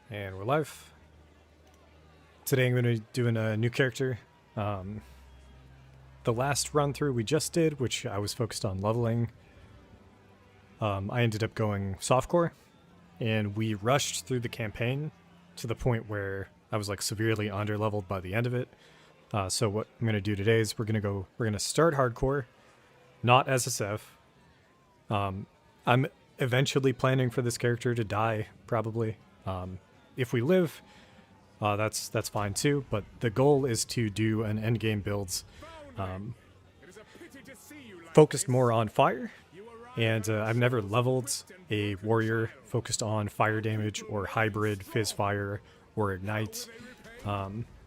And we're live. Today I'm going to be doing a new character. The last run through we just did, which I was focused on leveling, I ended up going softcore, and we rushed through the campaign to the point where I was like severely underleveled by the end of it. So what I'm going to do today is we're going to start hardcore, not SSF. I'm eventually planning for this character to die, probably. If we live, that's fine too, but the goal is to do an endgame builds focused more on fire, and I've never leveled a warrior focused on fire damage or hybrid fizz fire or ignite,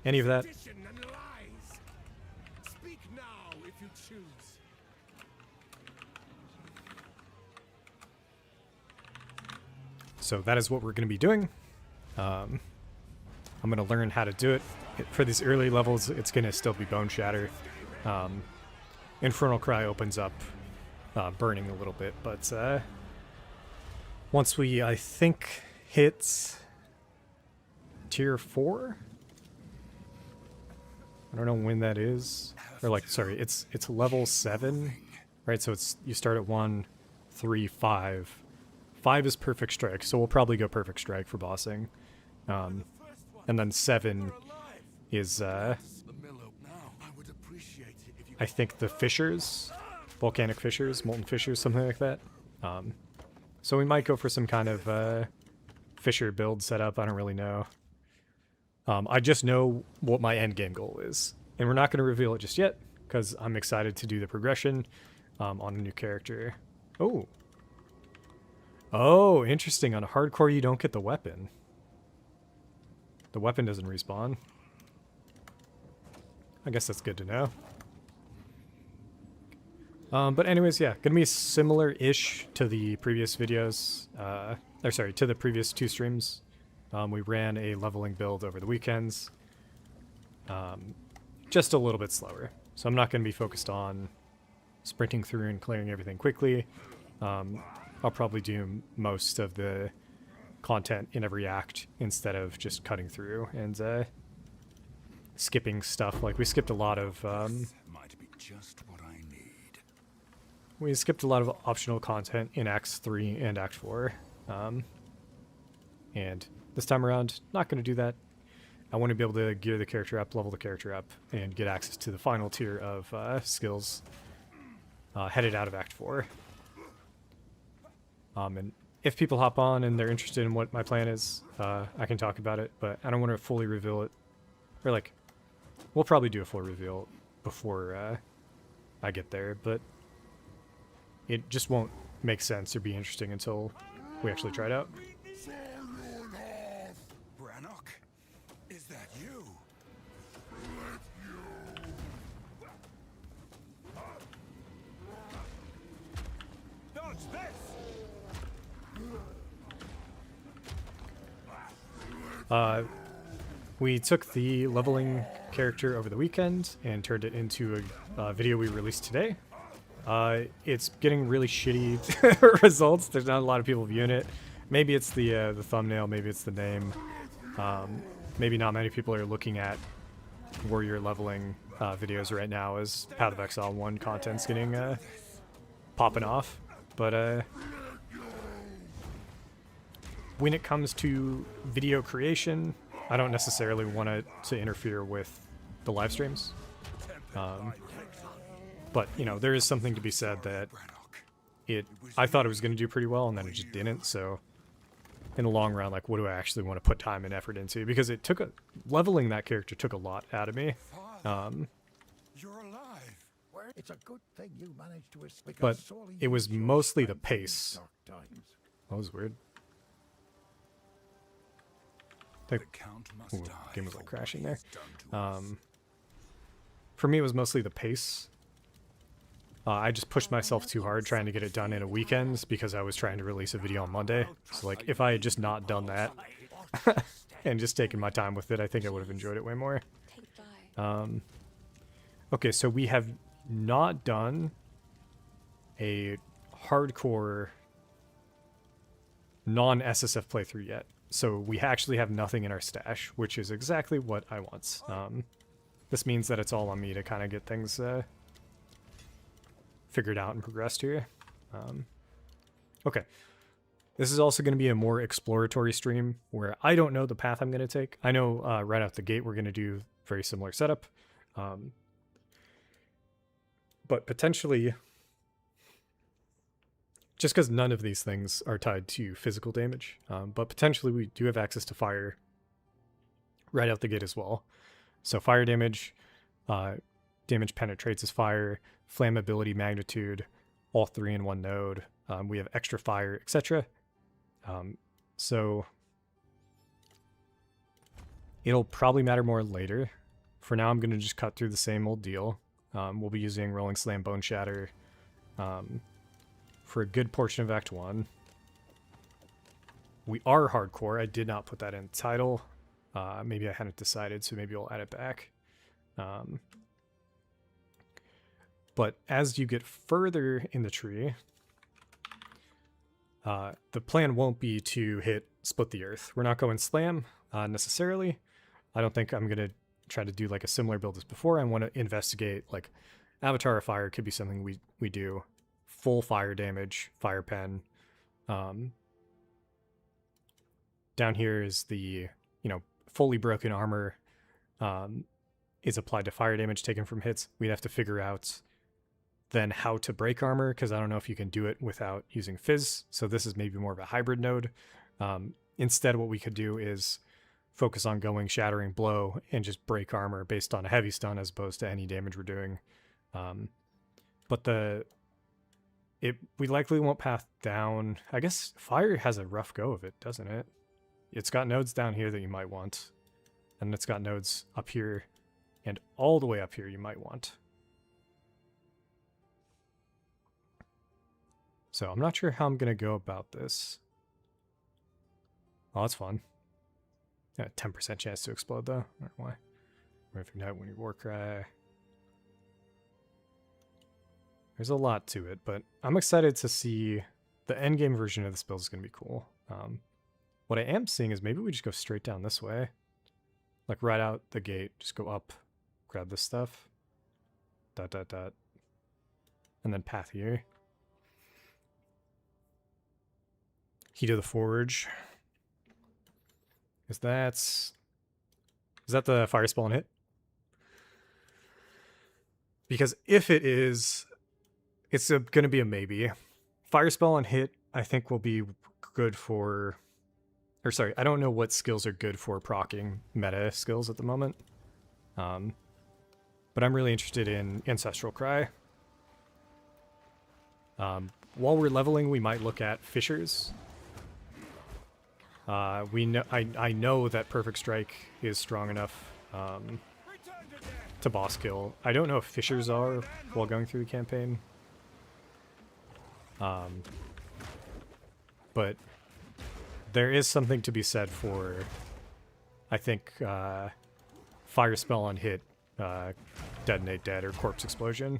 any of that. So that is what we're going to be doing. I'm going to learn how to do it. For these early levels, it's going to still be Bone Shatter. Infernal Cry opens up burning a little bit, but once we, I think, hit tier 4? I don't know when that is. Or like, sorry, it's level 7, right? So it's you start at 1, 3, 5. 5 is Perfect Strike, so we'll probably go Perfect Strike for bossing. And then 7 is, I think the Fissures, Volcanic Fissures, Molten Fissures, something like that. So we might go for some kind of Fissure build setup, I don't really know. I just know what my endgame goal is. And we're not going to reveal it just yet, because I'm excited to do the progression on a new character. Oh. Oh, interesting. On hardcore, you don't get the weapon. The weapon doesn't respawn. I guess that's good to know. But anyways, yeah, gonna be similar-ish to the previous videos. Or sorry, to the previous 2 streams. We ran a leveling build over the weekends. Just a little bit slower. So I'm not gonna be focused on sprinting through and clearing everything quickly. I'll probably do most of the content in every act instead of just cutting through and skipping stuff. Like we skipped a lot of we skipped a lot of optional content in Acts 3 and Act 4. And this time around, not going to do that. I want to be able to gear the character up, level the character up, and get access to the final tier of skills headed out of Act 4. And if people hop on and they're interested in what my plan is, I can talk about it, but I don't want to fully reveal it. Or like, we'll probably do a full reveal before I get there, but it just won't make sense or be interesting until we actually try it out. Brannock, is that you? Dodge this! We took the leveling character over the weekend and turned it into a video we released today. It's getting really shitty results. There's not a lot of people viewing it. Maybe it's the thumbnail, maybe it's the name. Maybe not many people are looking at warrior leveling videos right now as Path of Exile 1 content's getting popping off. But when it comes to video creation, I don't necessarily want it to interfere with the live streams. But, you know, there is something to be said that I thought it was going to do pretty well, and then it just didn't, so in the long run, like, what do I actually want to put time and effort into? Because it took leveling that character took a lot out of me. You're alive. It's a good thing you managed to escape. But it was mostly the pace. That was weird. The game was like crashing there. For me, it was mostly the pace. I just pushed myself too hard trying to get it done in a weekend because I was trying to release a video on Monday. So like, if I had just not done that and just taken my time with it, I think I would have enjoyed it way more. Okay, so we have not done a hardcore non-SSF playthrough yet. So we actually have nothing in our stash, which is exactly what I want. This means that it's all on me to kind of get things figured out and progressed here. Okay. This is also going to be a more exploratory stream where I don't know the path I'm going to take. I know right out the gate we're going to do very similar setup. But potentially, just because none of these things are tied to physical damage, but potentially we do have access to fire right out the gate as well. So fire damage, damage penetrates as fire, flammability, magnitude, all three in one node. We have extra fire, etc. So it'll probably matter more later. For now, I'm going to just cut through the same old deal. We'll be using Rolling Slam, Bone Shatter for a good portion of Act 1. We are hardcore. I did not put that in the title. Maybe I hadn't decided, so maybe I'll add it back. But as you get further in the tree, the plan won't be to hit Split the Earth. We're not going Slam necessarily. I don't think I'm going to try to do like a similar build as before. I want to investigate like Avatar of Fire could be something we do. Full fire damage, fire pen. Down here is the, fully broken armor is applied to fire damage taken from hits. We'd have to figure out then how to break armor, because I don't know if you can do it without using Fizz. So this is maybe more of a hybrid node. Instead, what we could do is focus on going Shattering Blow and just break armor based on a heavy stun as opposed to any damage we're doing. But we likely won't path down. I guess fire has a rough go of it, doesn't it? It's got nodes down here that you might want. And it's got nodes up here and all the way up here you might want. So I'm not sure how I'm going to go about this. Oh, that's fun. Yeah, 10% chance to explode though. I don't know why. Ignite when you war cry. There's a lot to it, but I'm excited to see the endgame version of this build is going to be cool. What I am seeing is maybe we just go straight down this way. Like right out the gate, just go up, grab this stuff. ... And then path here. Heat of the Forge. Is that the fire spawn hit? Because if it is, it's going to be a maybe. Fire spell and hit, I think, will be good for... Or sorry, I don't know what skills are good for proccing meta skills at the moment. But I'm really interested in Ancestral Cry. While we're leveling, we might look at Fissures. I know that Perfect Strike is strong enough to boss kill. I don't know if Fissures are while going through the campaign. But there is something to be said for, I think, Fire Spell on hit, Detonate Dead, or Corpse Explosion.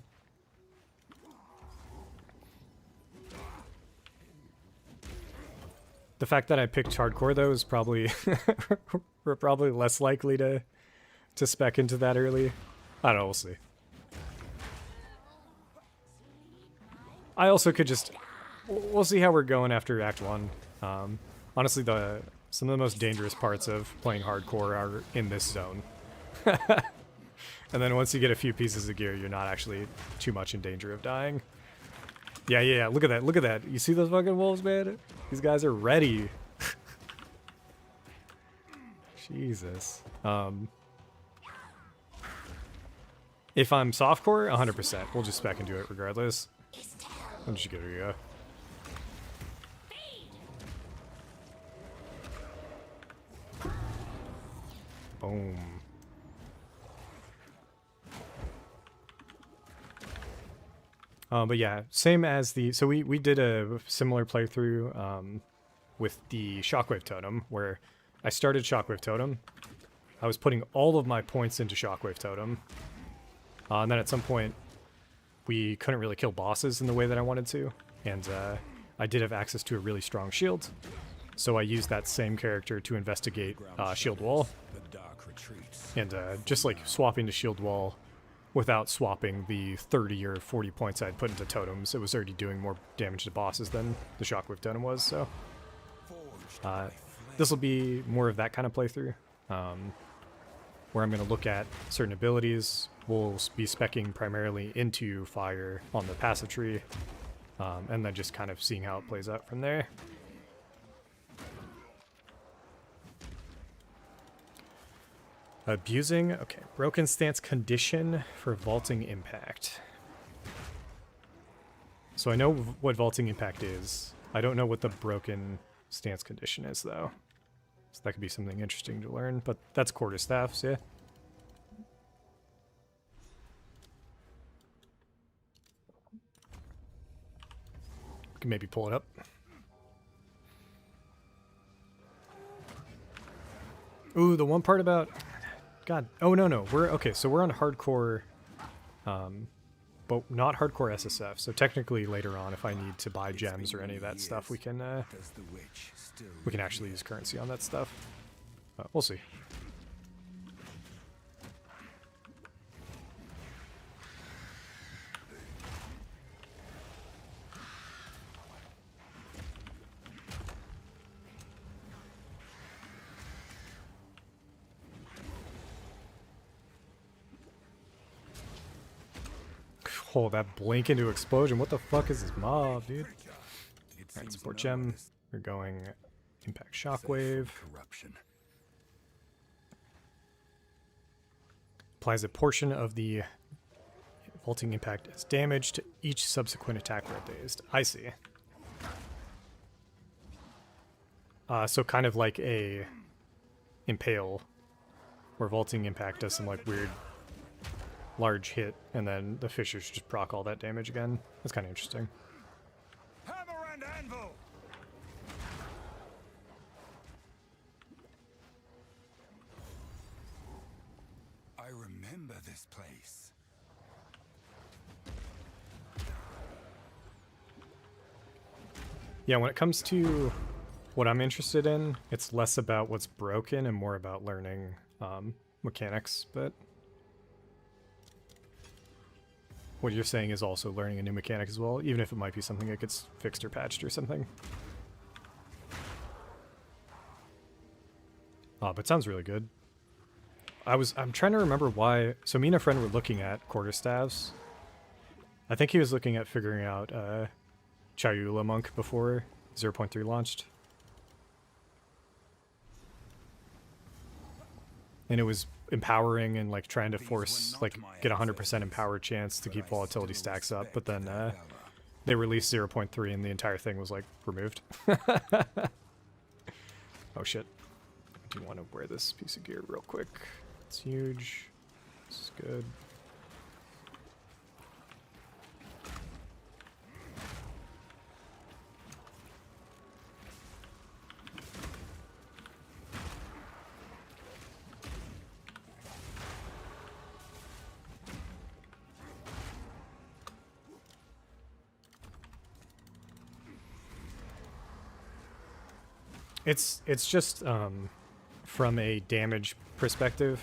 The fact that I picked hardcore though is probably we're probably less likely to spec into that early. I don't know, we'll see. I also could just we'll see how we're going after Act 1. Honestly, some of the most dangerous parts of playing hardcore are in this zone. And then once you get a few pieces of gear, you're not actually too much in danger of dying. Yeah, look at that, look at that. You see those fucking wolves, man? These guys are ready. Jesus. If I'm softcore, 100%. We'll just spec into it regardless. I'll just give it a go. Boom. But yeah, same as the... So we did a similar playthrough with the Shockwave Totem, where I started Shockwave Totem. I was putting all of my points into Shockwave Totem. And then at some point, we couldn't really kill bosses in the way that I wanted to. And I did have access to a really strong shield. So I used that same character to investigate shield wall, The dark retreats. and just like swapping to shield wall without swapping the 30 or 40 points I'd put into totems, it was already doing more damage to bosses than the shockwave totem was. So this will be more of that kind of playthrough, where I'm going to look at certain abilities. We'll be speccing primarily into fire on the passive tree, and then just kind of seeing how it plays out from there. Abusing, okay, broken stance condition for vaulting impact. So I know what vaulting impact is. I don't know what the broken stance condition is, though. So that could be something interesting to learn, but that's quarterstaffs, yeah. We can maybe pull it up. Ooh, the one part about... God. Oh, no. Okay, so we're on hardcore, but not hardcore SSF. So technically later on, if I need to buy gems or any of that stuff, we can actually use currency on that stuff. We'll see. Oh, that blink into explosion. What the fuck is this mob, dude? Alright, support gem. We're going impact shockwave. Corruption. Applies a portion of the vaulting impact as damage to each subsequent attack roll dazed. I see. So kind of like a impale, where vaulting impact does some like weird large hit, and then the fissures just proc all that damage again. That's kind of interesting. Hammer and anvil. I remember this place. Yeah, when it comes to what I'm interested in, it's less about what's broken and more about learning mechanics, but what you're saying is also learning a new mechanic as well, even if it might be something that gets fixed or patched or something. But it sounds really good. I'm trying to remember why. So me and a friend were looking at quarterstaffs. I think he was looking at figuring out Chayula Monk before 0.3 launched. And it was empowering and like trying to force like get 100% empowered chance to keep volatility stacks up, but then they released 0.3 and the entire thing was like removed. Oh shit. I do want to wear this piece of gear real quick. It's huge. This is good. It's just from a damage perspective,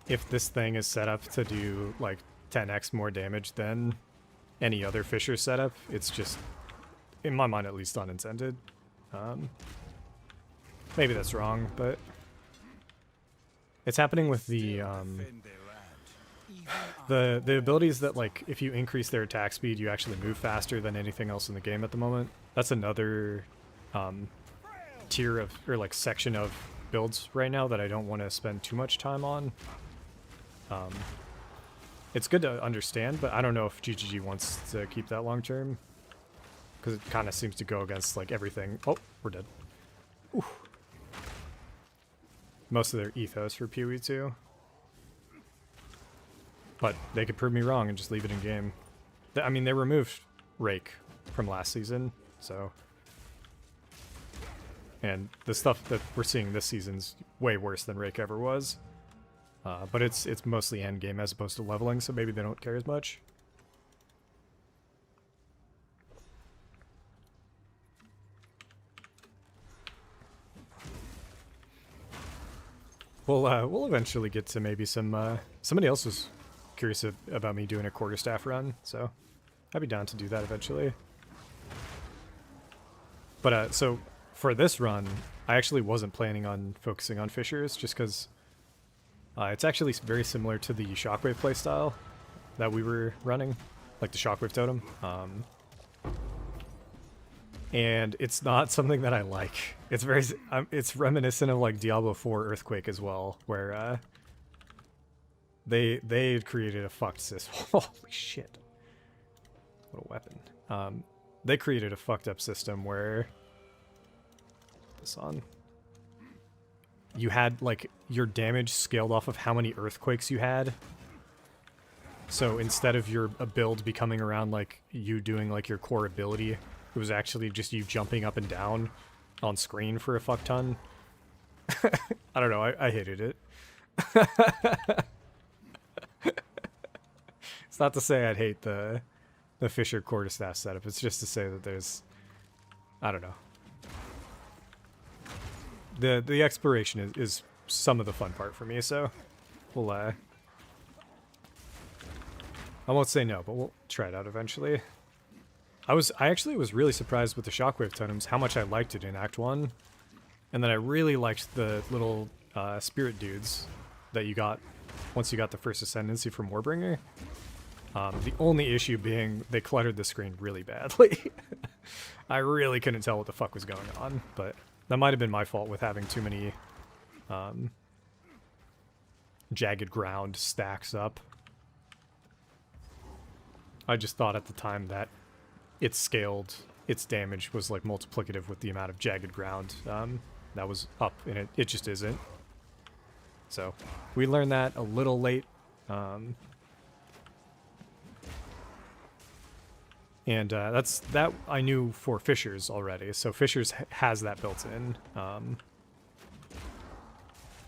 if this thing is set up to do like 10x more damage than any other Fisher setup, it's just, in my mind at least, unintended. Maybe that's wrong, but it's happening with the abilities that, like, if you increase their attack speed, you actually move faster than anything else in the game at the moment. That's another tier of, or like section of builds right now that I don't want to spend too much time on. It's good to understand, but I don't know if GGG wants to keep that long term, because it kind of seems to go against like everything. Oh, we're dead. Ooh. Most of their ethos for PoE 2. But they could prove me wrong and just leave it in game. I mean, they removed Rake from last season, so... And the stuff that we're seeing this season's way worse than Rake ever was. But it's mostly endgame as opposed to leveling, so maybe they don't care as much. we'll eventually get to maybe some. Somebody else was curious about me doing a quarterstaff run, so I'd be down to do that eventually. But so for this run, I actually wasn't planning on focusing on fissures, just because it's actually very similar to the shockwave playstyle that we were running, like the shockwave totem. And it's not something that I like. It's very, it's reminiscent of like Diablo 4 Earthquake as well, where they created a fucked system. Holy shit! What a weapon. They created a fucked up system where this on. You had like your damage scaled off of how many earthquakes you had. So instead of your build becoming around like you doing like your core ability, it was actually just you jumping up and down on screen for a fuck ton. I don't know, I hated it. It's not to say I'd hate the Fisher quarterstaff setup, it's just to say that there's, I don't know. The exploration is some of the fun part for me, so we'll I won't say no, but we'll try it out eventually. I actually was really surprised with the shockwave totems how much I liked it in Act 1. And then I really liked the little spirit dudes that you got once you got the first ascendancy from Warbringer. The only issue being they cluttered the screen really badly. I really couldn't tell what the fuck was going on, but that might have been my fault with having too many jagged ground stacks up. I just thought at the time that it scaled, its damage was like multiplicative with the amount of jagged ground that was up, and it just isn't. So we learned that a little late. And that I knew for Fissures already, so Fissures has that built in.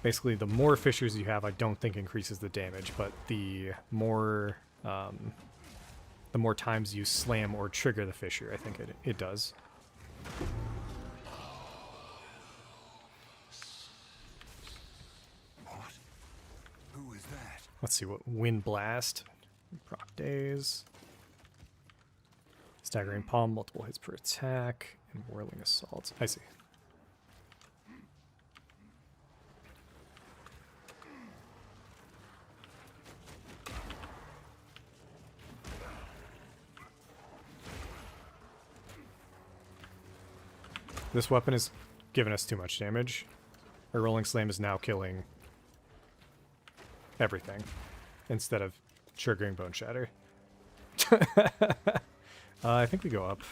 Basically, the more Fissures you have, I don't think increases the damage, but the more times you slam or trigger the fissure, I think it does. What? Who is that? Let's see what Wind Blast, proc days, staggering palm, multiple hits per attack, and whirling assault. I see. This weapon is giving us too much damage. Our Rolling Slam is now killing everything instead of triggering Bone Shatter. I think we go up.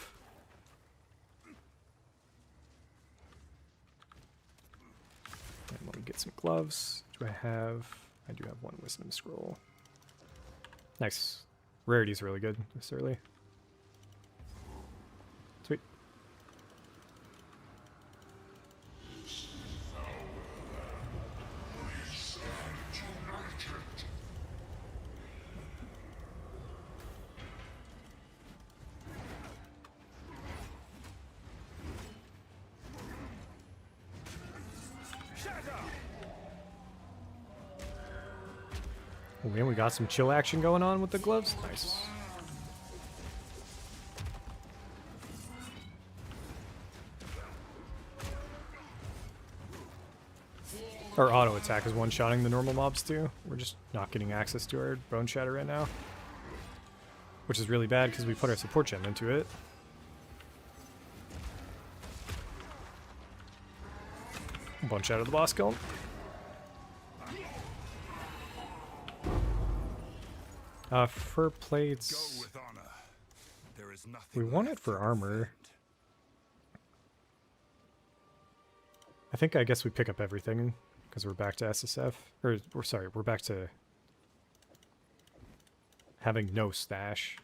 And let me get some gloves. Do I have... I do have one Wisdom Scroll. Nice. Rarity's really good this early. Sweet. Oh man, we got some chill action going on with the gloves. Nice. Our auto attack is one-shotting the normal mobs too. We're just not getting access to our Bone Shatter right now, which is really bad because we put our support gem into it. Bone Shatter the boss kill. Fur plates. Go with honor. There is nothing We want it left for to armor. defend. I guess we pick up everything because we're back to SSF. Or, sorry, we're back to having no stash.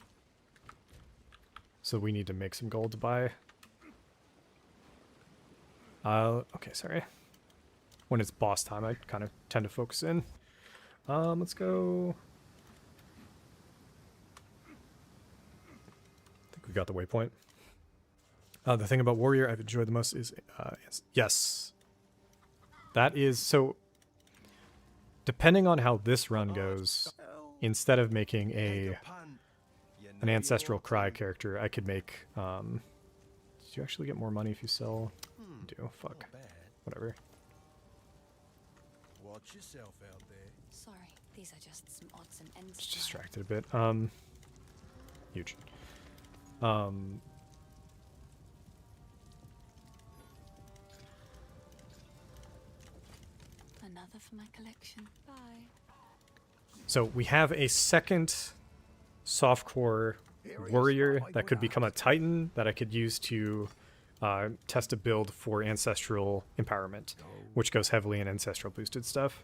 So we need to make some gold to buy. Okay, sorry. When it's boss time, I kind of tend to focus in. Let's go. I think we got the waypoint. The thing about Warrior I've enjoyed the most is, yes. That is, so depending on how this run goes, instead of making an ancestral cry character, I could make. Do you actually get more money if you sell? You do. Fuck. Whatever. Watch yourself out there. Sorry, these are just some odds and ends. Just distracted a bit. Huge. Another for my collection. Bye. So we have a second softcore warrior that could become a titan that I could use to test a build for ancestral empowerment, which goes heavily in ancestral boosted stuff.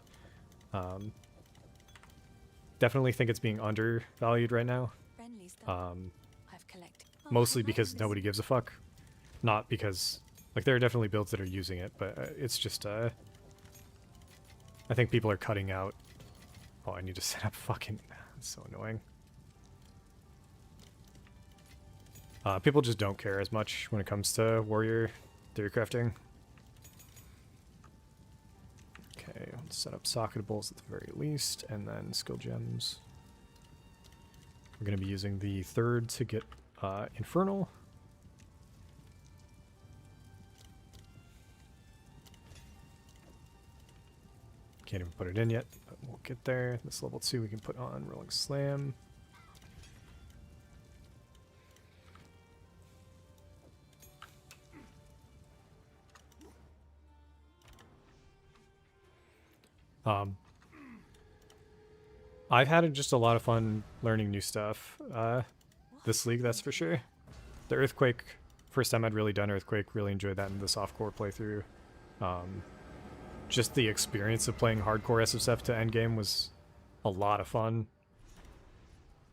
Definitely think it's being undervalued right now. Friendly's done. I've collected. Mostly because nobody gives a fuck. Not because, like, there are definitely builds that are using it, but it's just, I think people are cutting out. Oh, I need to set up fucking, that's so annoying. People just don't care as much when it comes to warrior theory crafting. Okay, let's set up socketables at the very least, and then skill gems. We're going to be using the third to get Infernal. Can't even put it in yet, but we'll get there. This level 2 we can put on Rolling Slam. I've had just a lot of fun learning new stuff this league, that's for sure. The Earthquake, first time I'd really done Earthquake, really enjoyed that in the softcore playthrough. Just the experience of playing hardcore SSF to endgame was a lot of fun.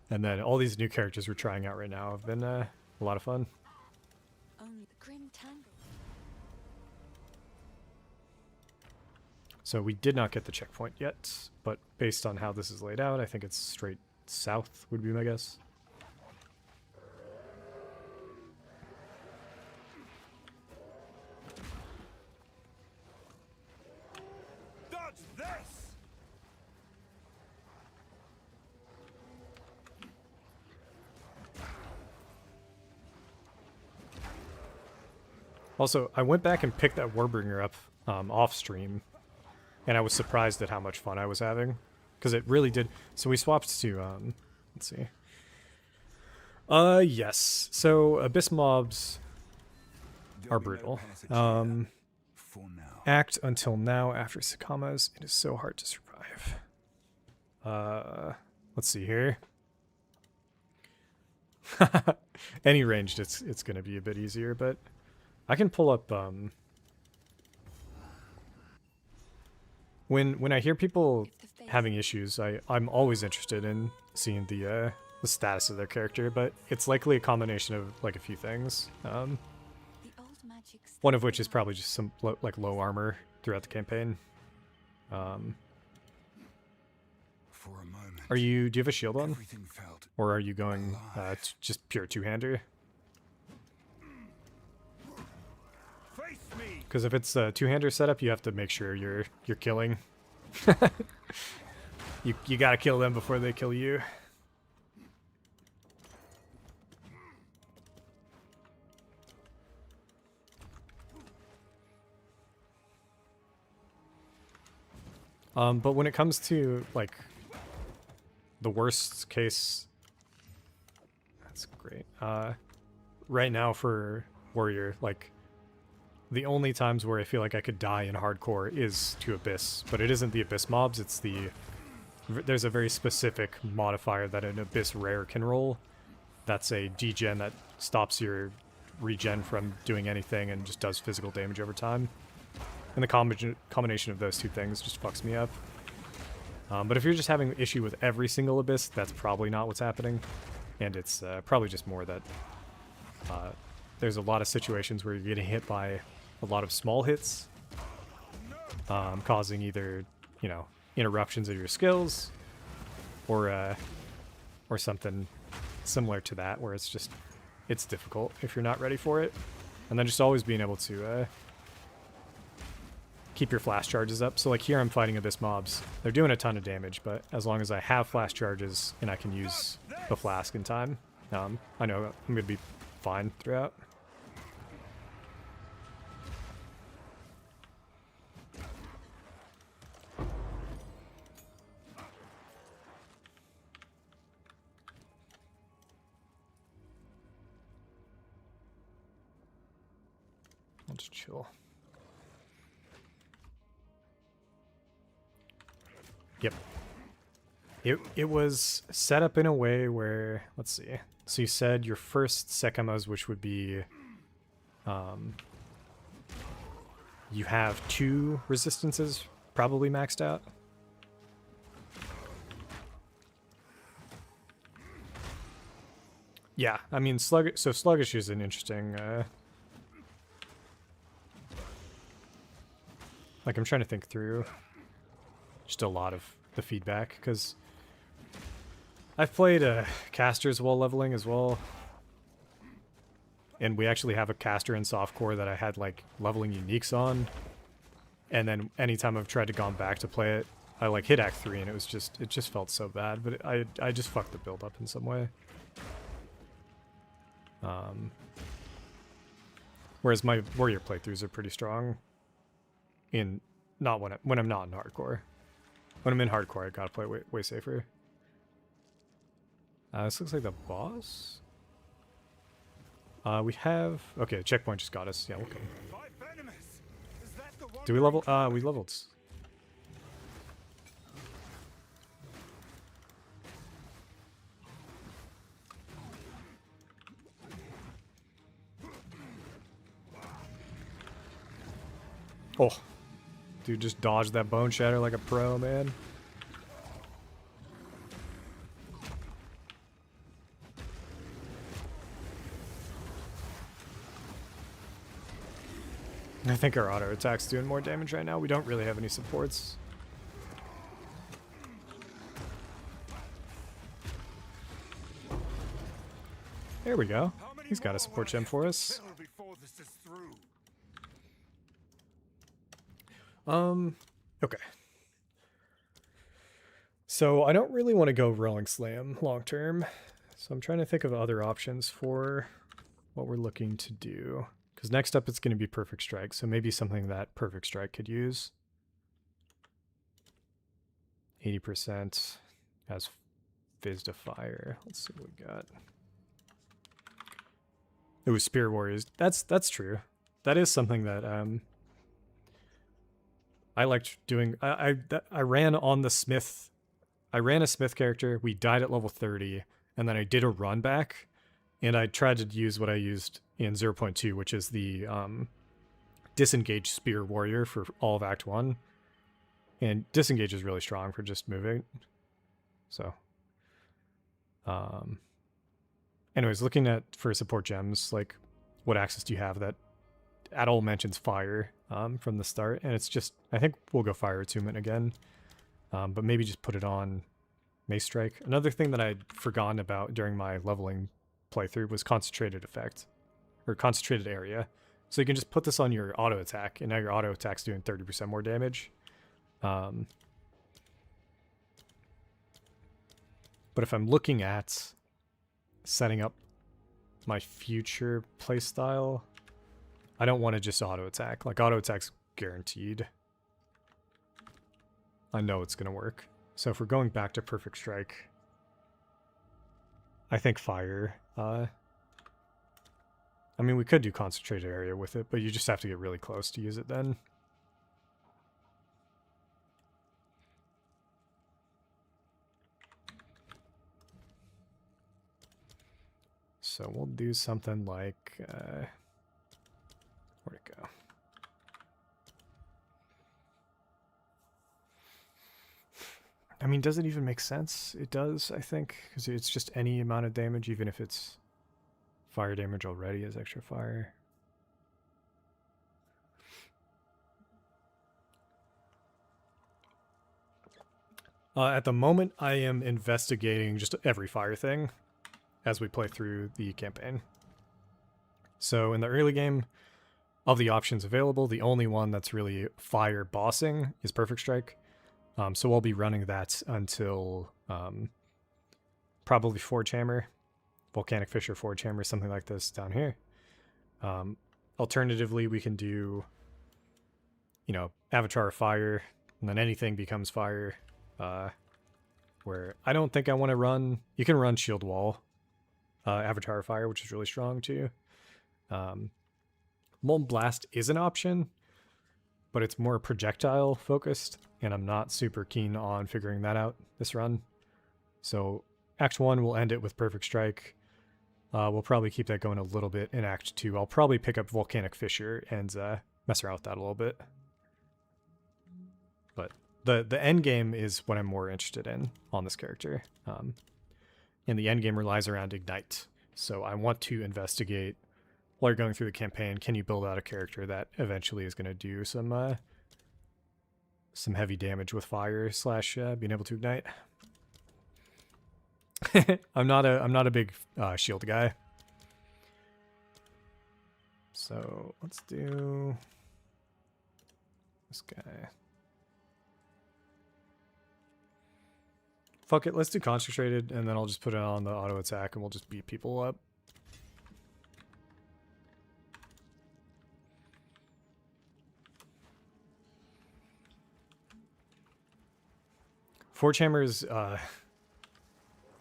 And then all these new characters we're trying out right now have been a lot of fun. Only the grim tangle. So we did not get the checkpoint yet, but based on how this is laid out, I think it's straight south would be my guess. Dodge this! Also, I went back and picked that Warbringer up off stream, and I was surprised at how much fun I was having, because it really did. So we swapped to, let's see. Yes. So Abyss mobs are brutal. For now. Act until now after Sakamas. It is so hard to survive. Let's see here. Any ranged, it's going to be a bit easier, but I can pull up. When I hear people having issues, I'm always interested in seeing the status of their character, but it's likely a combination of like a few things. The old magic One of which is probably just some like low armor throughout the campaign. For a moment. Do you have a shield on, Everything felt or are you going just pure two-hander? face me. Because if it's a two-hander setup, you have to make sure you're killing. you gotta kill them before they kill you. But when it comes to like the worst case, that's great. Right now for warrior, like the only times where I feel like I could die in hardcore is to Abyss, but it isn't the Abyss mobs, it's there's a very specific modifier that an Abyss rare can roll. That's a degen that stops your regen from doing anything and just does physical damage over time. And the combination of those two things just fucks me up. But if you're just having an issue with every single Abyss, that's probably not what's happening. And it's probably just more that there's a lot of situations where you're getting hit by a lot of small hits, causing either, interruptions of your skills, or something similar to that, where it's difficult if you're not ready for it. And then just always being able to keep your flash charges up. So like here I'm fighting abyss mobs. They're doing a ton of damage, but as long as I have flash charges and I can use the flask in time, I know I'm going to be fine throughout. I'll just chill. Yep. It was set up in a way where, let's see. So you said your first Sekamos, which would be, you have 2 resistances probably maxed out. Yeah, I mean, Sluggish is an interesting, like, I'm trying to think through just a lot of the feedback, because I've played casters while leveling as well. And we actually have a caster in softcore that I had, like, leveling uniques on. And then anytime I've tried to gone back to play it, I, like, hit Act 3, and it just felt so bad. But I just fucked the build up in some way. Whereas my warrior playthroughs are pretty strong. When I'm not in hardcore. When I'm in hardcore, I gotta play way safer. This looks like the boss. We have... Okay, the checkpoint just got us. Yeah, okay. Do we level... we leveled... Oh. Dude just dodged that bone shatter like a pro, man. I think our auto attack's doing more damage right now. We don't really have any supports. There we go. He's got a support gem for us. Okay. So I don't really want to go Rolling Slam long term. So I'm trying to think of other options for what we're looking to do. Because next up it's going to be Perfect Strike, so maybe something that Perfect Strike could use. 80% has Fizz to Fire. Let's see what we got. It was Spear Warriors. That's true. That is something that I liked doing. I ran on the Smith. I ran a Smith character. We died at level 30, and then I did a run back, and I tried to use what I used in 0.2, which is the Disengage Spear Warrior for all of Act 1. And Disengage is really strong for just moving. So, anyways, looking at for support gems, like what access do you have that at all mentions fire from the start? And it's just, I think we'll go Fire Attunement again, but maybe just put it on Mace Strike. Another thing that I'd forgotten about during my leveling playthrough was Concentrated Effect, or Concentrated Area. So you can just put this on your auto attack, and now your auto attack's doing 30% more damage. But if I'm looking at setting up my future playstyle, I don't want to just auto attack. Like, auto attack's guaranteed. I know it's going to work. So if we're going back to Perfect Strike, I think Fire. I mean, we could do Concentrated Area with it, but you just have to get really close to use it then. So we'll do something like, where'd it go? I mean, does it even make sense? It does, I think, because it's just any amount of damage, even if it's fire damage already as extra fire. At the moment, I am investigating just every fire thing as we play through the campaign. So in the early game, of the options available, the only one that's really fire bossing is Perfect Strike. So I'll be running that until probably Forge Hammer, Volcanic Fissure, Forge Hammer, something like this down here. Alternatively, we can do, you know, Avatar of Fire, and then anything becomes fire. Where I don't think I want to run. You can run Shield Wall, Avatar of Fire, which is really strong too. Molten Blast is an option, but it's more projectile focused, and I'm not super keen on figuring that out this run. So Act 1, we'll end it with Perfect Strike. We'll probably keep that going a little bit in Act 2. I'll probably pick up Volcanic Fissure and mess around with that a little bit. But the end game is what I'm more interested in on this character. And the end game relies around Ignite. So I want to investigate, while you're going through the campaign, can you build out a character that eventually is going to do some heavy damage with fire / being able to ignite. I'm not a big shield guy. So let's do this guy. Fuck it, let's do Concentrated, and then I'll just put it on the auto attack, and we'll just beat people up. Forge Hammer is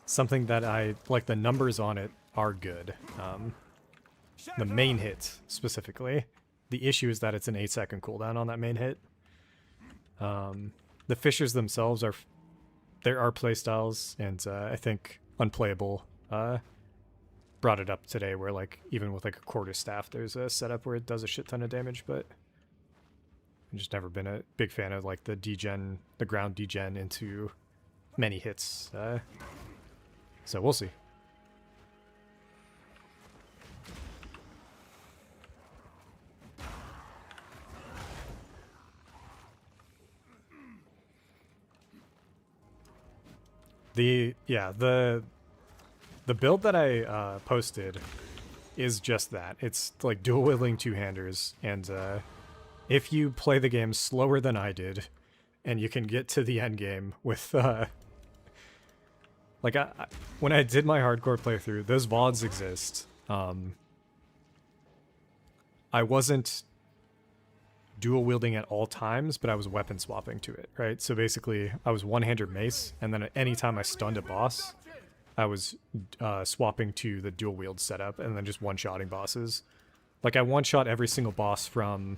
something that I like. The numbers on it are good. The main hit specifically. The issue is that it's an 8-second cooldown on that main hit. The fissures themselves are, there are playstyles, and I think Unplayable brought it up today, where like even with like a quarter staff, there's a setup where it does a shit ton of damage, but I've just never been a big fan of like the degen, the ground degen into many hits. So we'll see. The build that I posted is just that. It's like dual wielding two-handers, and if you play the game slower than I did, and you can get to the end game with like when I did my hardcore playthrough, those VODs exist. I wasn't dual wielding at all times, but I was weapon swapping to it, right? So basically, I was one-hander mace, and then at any time I stunned a boss, I was swapping to the dual wield setup, and then just one-shotting bosses. Like I one-shot every single boss from,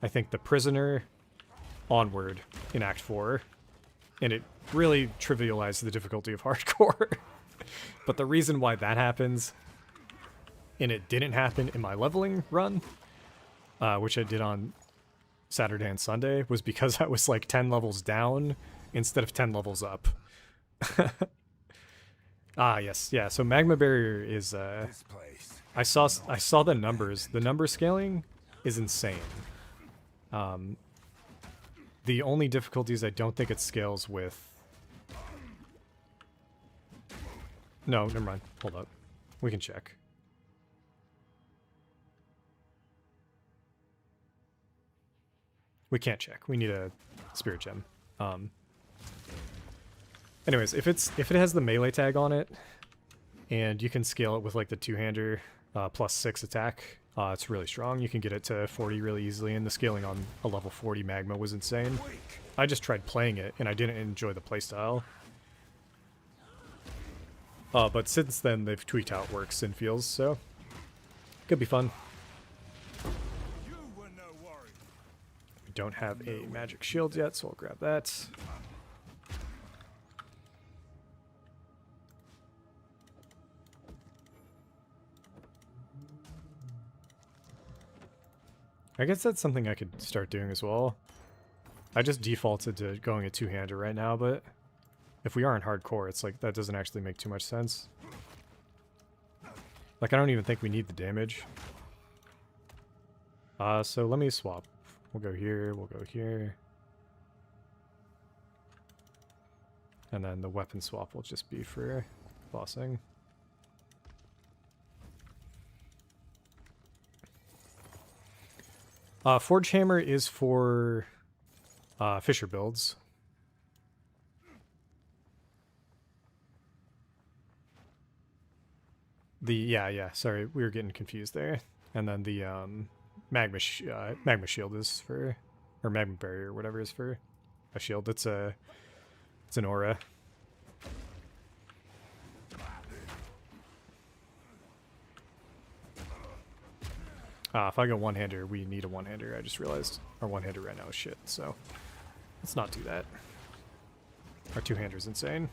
I think, the Prisoner onward in Act 4, and it really trivialized the difficulty of hardcore. But the reason why that happens, and it didn't happen in my leveling run, which I did on Saturday and Sunday, was because I was like 10 levels down instead of 10 levels up. Yes, yeah. So Magma Barrier is This place. I saw the numbers. The number scaling is insane. The only difficulty is I don't think it scales with. No, never mind. Hold up. We can check. We can't check. We need a spirit gem. Anyways, if it has the melee tag on it, and you can scale it with like the two-hander +6 attack, it's really strong. You can get it to 40 really easily, and the scaling on a level 40 Magma was insane. I just tried playing it, and I didn't enjoy the playstyle. But since then, they've tweaked how it works and feels, so could be fun. You were no worry. We don't have a magic shield yet, so I'll grab that. I guess that's something I could start doing as well. I just defaulted to going a two-hander right now, but if we are in hardcore, it's like that doesn't actually make too much sense. Like, I don't even think we need the damage. So let me swap. We'll go here, we'll go here. And then the weapon swap will just be for bossing. Forge Hammer is for Fisher builds. Yeah, sorry, we were getting confused there. And then the magma shield is for, or magma barrier, or whatever is for a shield. It's an aura. If I go one-hander, we need a one-hander. I just realized our one-hander right now is shit, so let's not do that. Our two-hander's insane.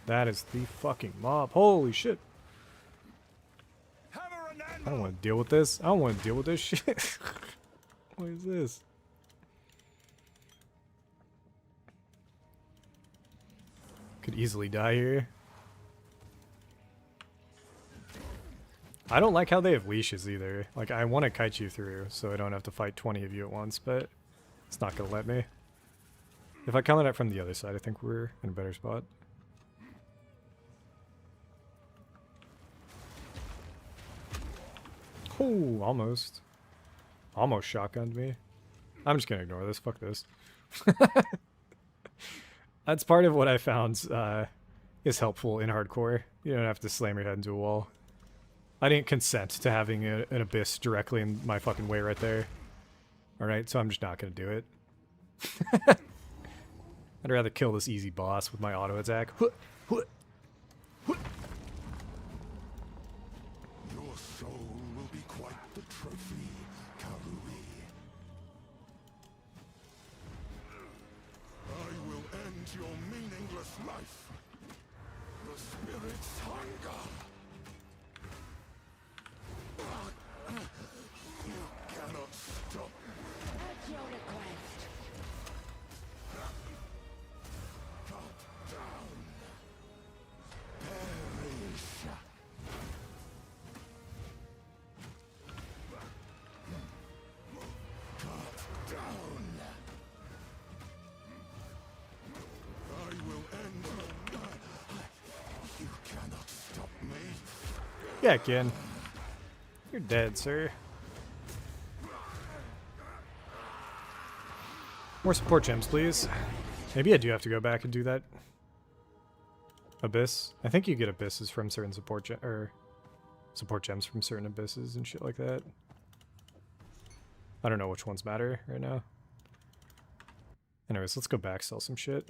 That is the fucking mob. Holy shit. Hammer and I anvil. don't want to deal with this. I don't want to deal with this shit. What is this? Could easily die here. I don't like how they have leashes either. Like, I want to kite you through so I don't have to fight 20 of you at once, but it's not going to let me. If I come at it from the other side, I think we're in a better spot. Oh, almost. Almost shotgunned me. I'm just gonna ignore this. Fuck this. That's part of what I found is helpful in hardcore. You don't have to slam your head into a wall. I didn't consent to having an abyss directly in my fucking way right there. Alright, so I'm just not gonna do it. I'd rather kill this easy boss with my auto attack. Your soul will be quite the trophy, Karui. I will end your meaningless life. The spirit's hunger. You cannot stop. At your request. Cut down. Perish. Cut down. I will end your life. You cannot stop me. Yeah, Ken. You're dead, sir. More support gems, please. Maybe I do have to go back and do that. Abyss. I think you get abysses from certain support gems from certain abysses and shit like that. I don't know which ones matter right now. Anyways, let's go back, sell some shit.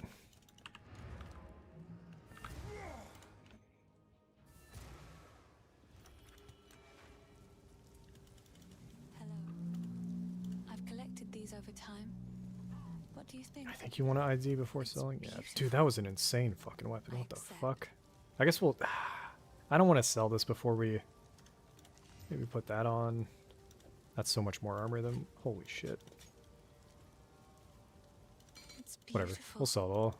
Hello. I've collected these over time. What do you think? I think you want to ID before selling? Yeah. beautiful. Dude, that was an insane fucking weapon. I What the accept. fuck? I guess we'll... I don't want to sell this before we... Maybe put that on. That's so much more armor than... Holy shit. It's Whatever. beautiful. We'll sell it all.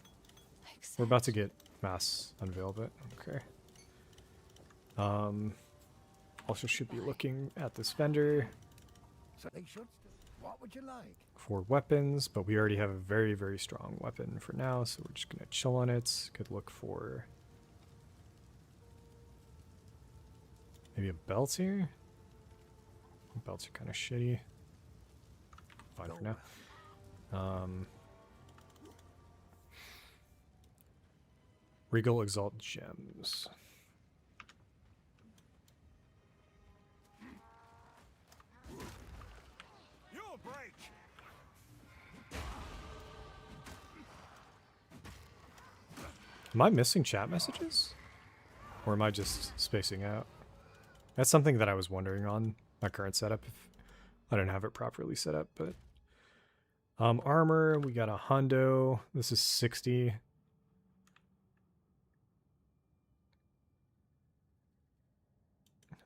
I We're about to accept. get mass unveil, but okay. Also should be looking at this vendor So they should. What would you like? for weapons, but we already have a very, very strong weapon for now, so we're just gonna chill on it. Could look for maybe a belt here. Belts are kind of shitty. Fine for now. Regal Exalt Gems. Your break. Am I missing chat messages? Or am I just spacing out? That's something that I was wondering on my current setup if I didn't have it properly set up, but armor, we got a hundo. This is 60.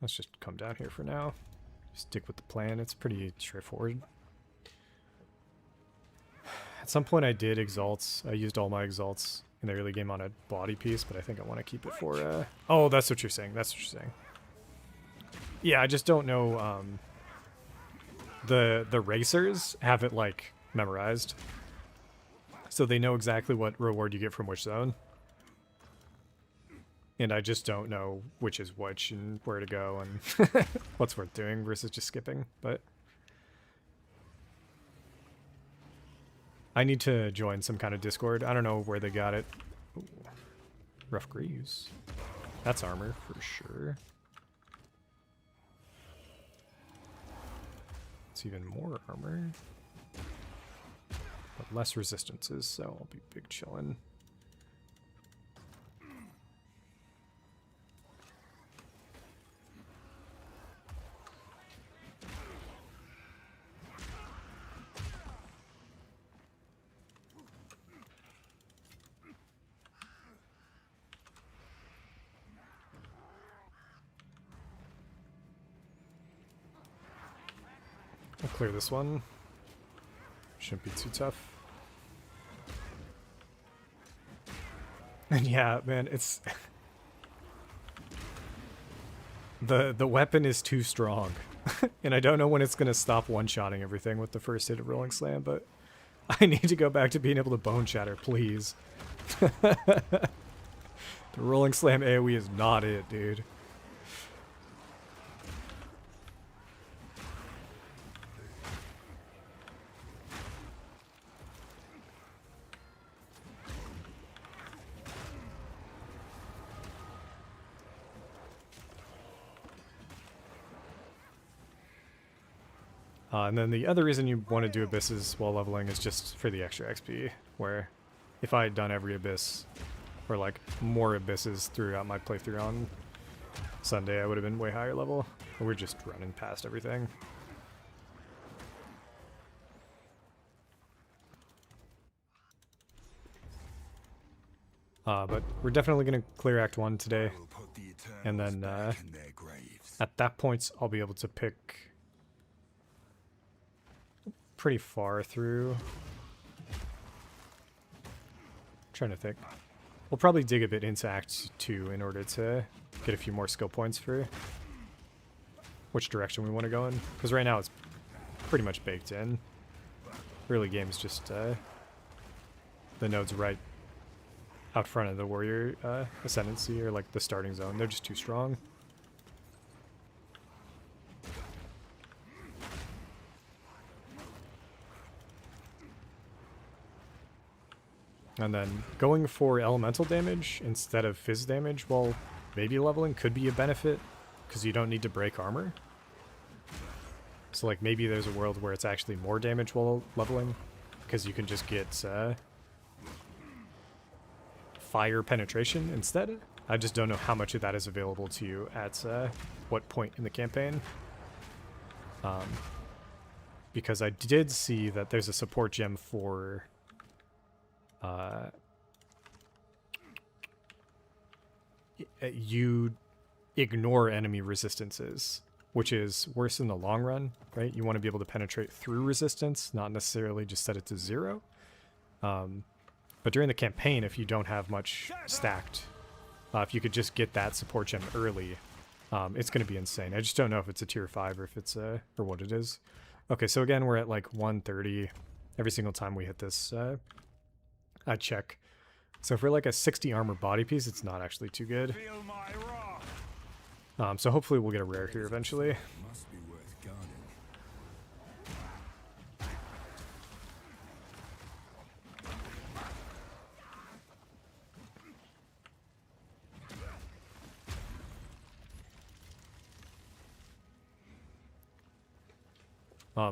Let's just come down here for now. Stick with the plan. It's pretty straightforward. At some point I did exalts. I used all my exalts in the early game on a body piece, but I think I want to keep it for oh, that's what you're saying. That's what you're saying. Yeah, I just don't know the racers have it like memorized, so they know exactly what reward you get from which zone. And I just don't know which is which and where to go and what's worth doing versus just skipping. But I need to join some kind of Discord. I don't know where they got it. Ooh. Rough Greaves. That's armor for sure. It's even more armor. But less resistances, so I'll be big chillin'. I'll clear this one. Shouldn't be too tough. And yeah, man, it's the weapon is too strong. And I don't know when it's gonna stop one-shotting everything with the first hit of Rolling Slam, but I need to go back to being able to bone shatter, please. The Rolling Slam AoE is not it, dude. And then the other reason you want to do abysses while leveling is just for the extra XP, where if I had done every abyss, or like more abysses throughout my playthrough on Sunday, I would have been way higher level. But we're just running past everything. But we're definitely going to clear Act 1 today, and then at that point I'll be able to pick pretty far through. Trying to think. We'll probably dig a bit into Act 2 in order to get a few more skill points for which direction we want to go in. Because right now it's pretty much baked in. Early game's just the nodes right out front of the warrior ascendancy, or like the starting zone. They're just too strong. And then going for elemental damage instead of fizz damage while maybe leveling could be a benefit, because you don't need to break armor. So like maybe there's a world where it's actually more damage while leveling, because you can just get fire penetration instead. I just don't know how much of that is available to you at what point in the campaign. Because I did see that there's a support gem for you ignore enemy resistances, which is worse in the long run, right? You want to be able to penetrate through resistance, not necessarily just set it to 0. But during the campaign, if you don't have much stacked, if you could just get that support gem early, it's going to be insane. I just don't know if it's a tier 5 or if it's or what it is. Okay, so again, we're at like 130 every single time we hit this. I check. So for like a 60 armor body piece, it's not actually too good. So hopefully we'll get a rare here eventually. Must be worth guarding.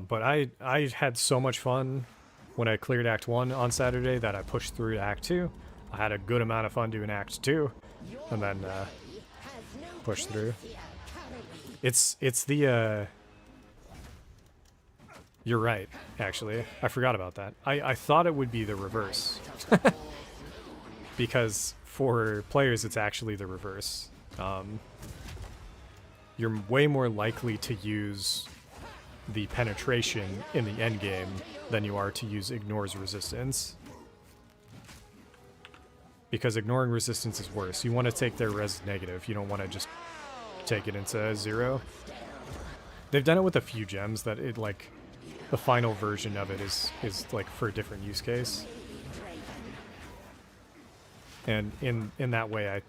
But I had so much fun when I cleared Act 1 on Saturday that I pushed through to Act 2. I had a good amount of fun doing Act 2, and then pushed through. It's the you're right, actually. I forgot about that. I thought it would be the reverse. Because for players, it's actually the reverse. You're way more likely to use the penetration in the end game than you are to use ignores resistance, because ignoring resistance is worse. You want to take their res negative. You don't want to just take it into 0. They've done it with a few gems that it like the final version of it is like for a different use case. And in that way,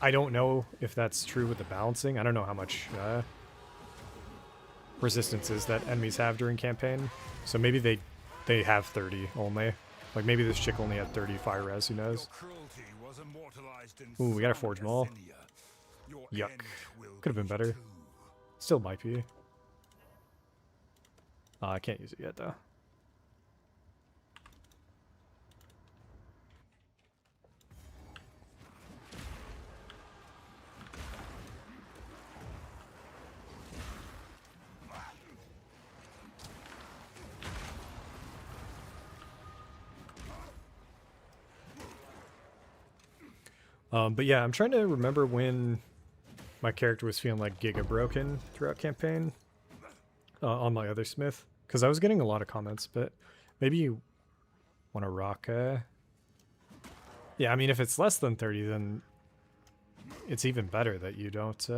I don't know if that's true with the balancing. I don't know how much resistances that enemies have during campaign. So maybe they have 30 only. Like maybe this chick only had 30 fire res, who knows? Ooh, we got a Forge Maul. Yuck. Could have been better. Still might be. I can't use it yet though. But yeah, I'm trying to remember when my character was feeling like giga broken throughout campaign on my other smith, because I was getting a lot of comments. But maybe you want to rock. Yeah, I mean, if it's less than 30, then it's even better that you don't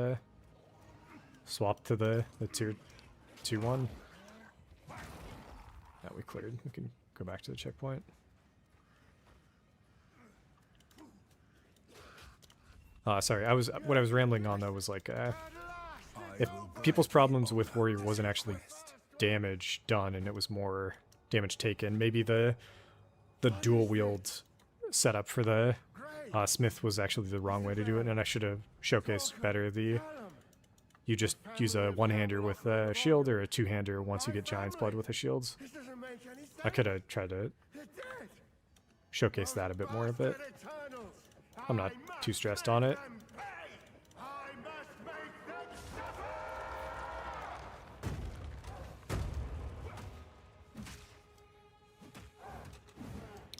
swap to the tier 2 one. That we cleared. We can go back to the checkpoint. Sorry, what I was rambling on though was like, if people's problems with Warrior wasn't actually damage done and it was more damage taken, maybe the dual wield setup for the Smith was actually the wrong way to do it, and I should have showcased better you just use a one-hander with a shield or a two-hander once you get Giant's Blood with the shields. I could have tried to showcase that a bit more, but I'm not too stressed on it.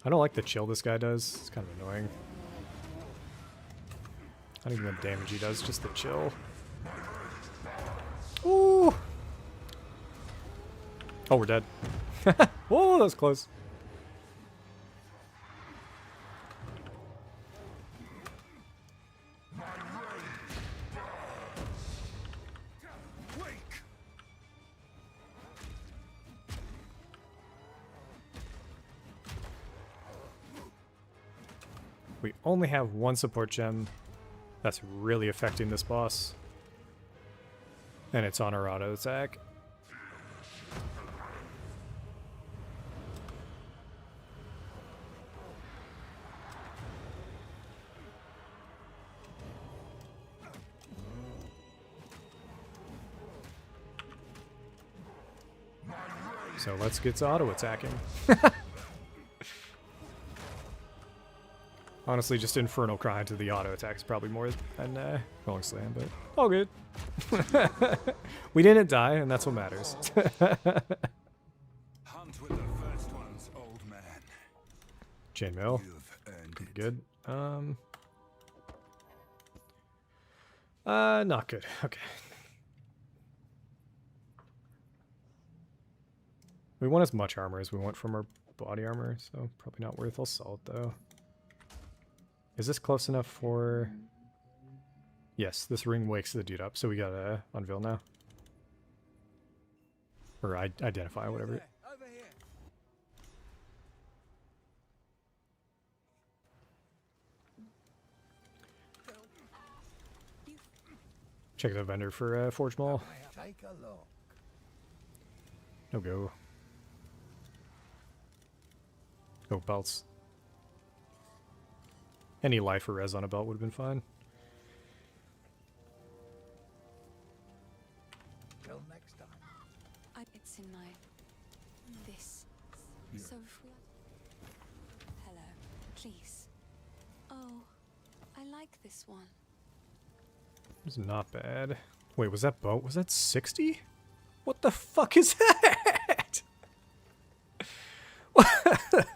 I don't like the chill this guy does. It's kind of annoying. I don't even know the damage he does, just the chill. Ooh! Oh, we're dead. Oh, that was close. We only have one support gem. That's really affecting this boss. And it's on our auto attack. So let's get to auto attacking. Honestly, just Infernal Cry into the auto attack is probably more than Rolling Slam, but all good. We didn't die, and that's what matters. Hunt with the first ones, old man. Chainmail. You've earned Pretty it. good. Not good. Okay. We want as much armor as we want from our body armor, so probably not worth Assault, though. Is this close enough for... Yes, this ring wakes the dude up, so we gotta unveil now. Or identify, whatever. Over here. Check the vendor for Forge Maul. Take a look. No go. Oh, belts. Any life or res on a belt would have been fine. Till next time. It's in my... this. So if we... Hello. Please. Oh, I like this one. It's not bad. Wait, was that boat? Was that 60? What the fuck is that?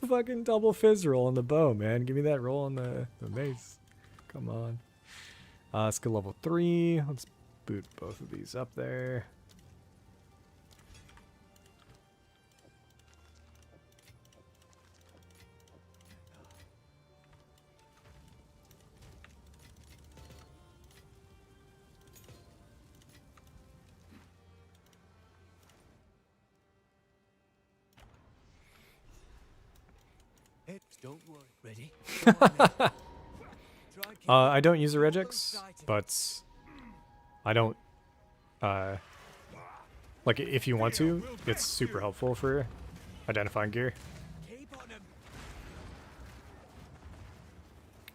Fucking double fizz roll on the bow, man. Give me that roll on the mace. Come on. Skill level 3. Let's boot both of these up there. Don't worry. Ready? Go on then. Try keeping I don't use a all those regex, items. but I don't. Like if you want to, it's super helpful for identifying gear. Keep on 'em.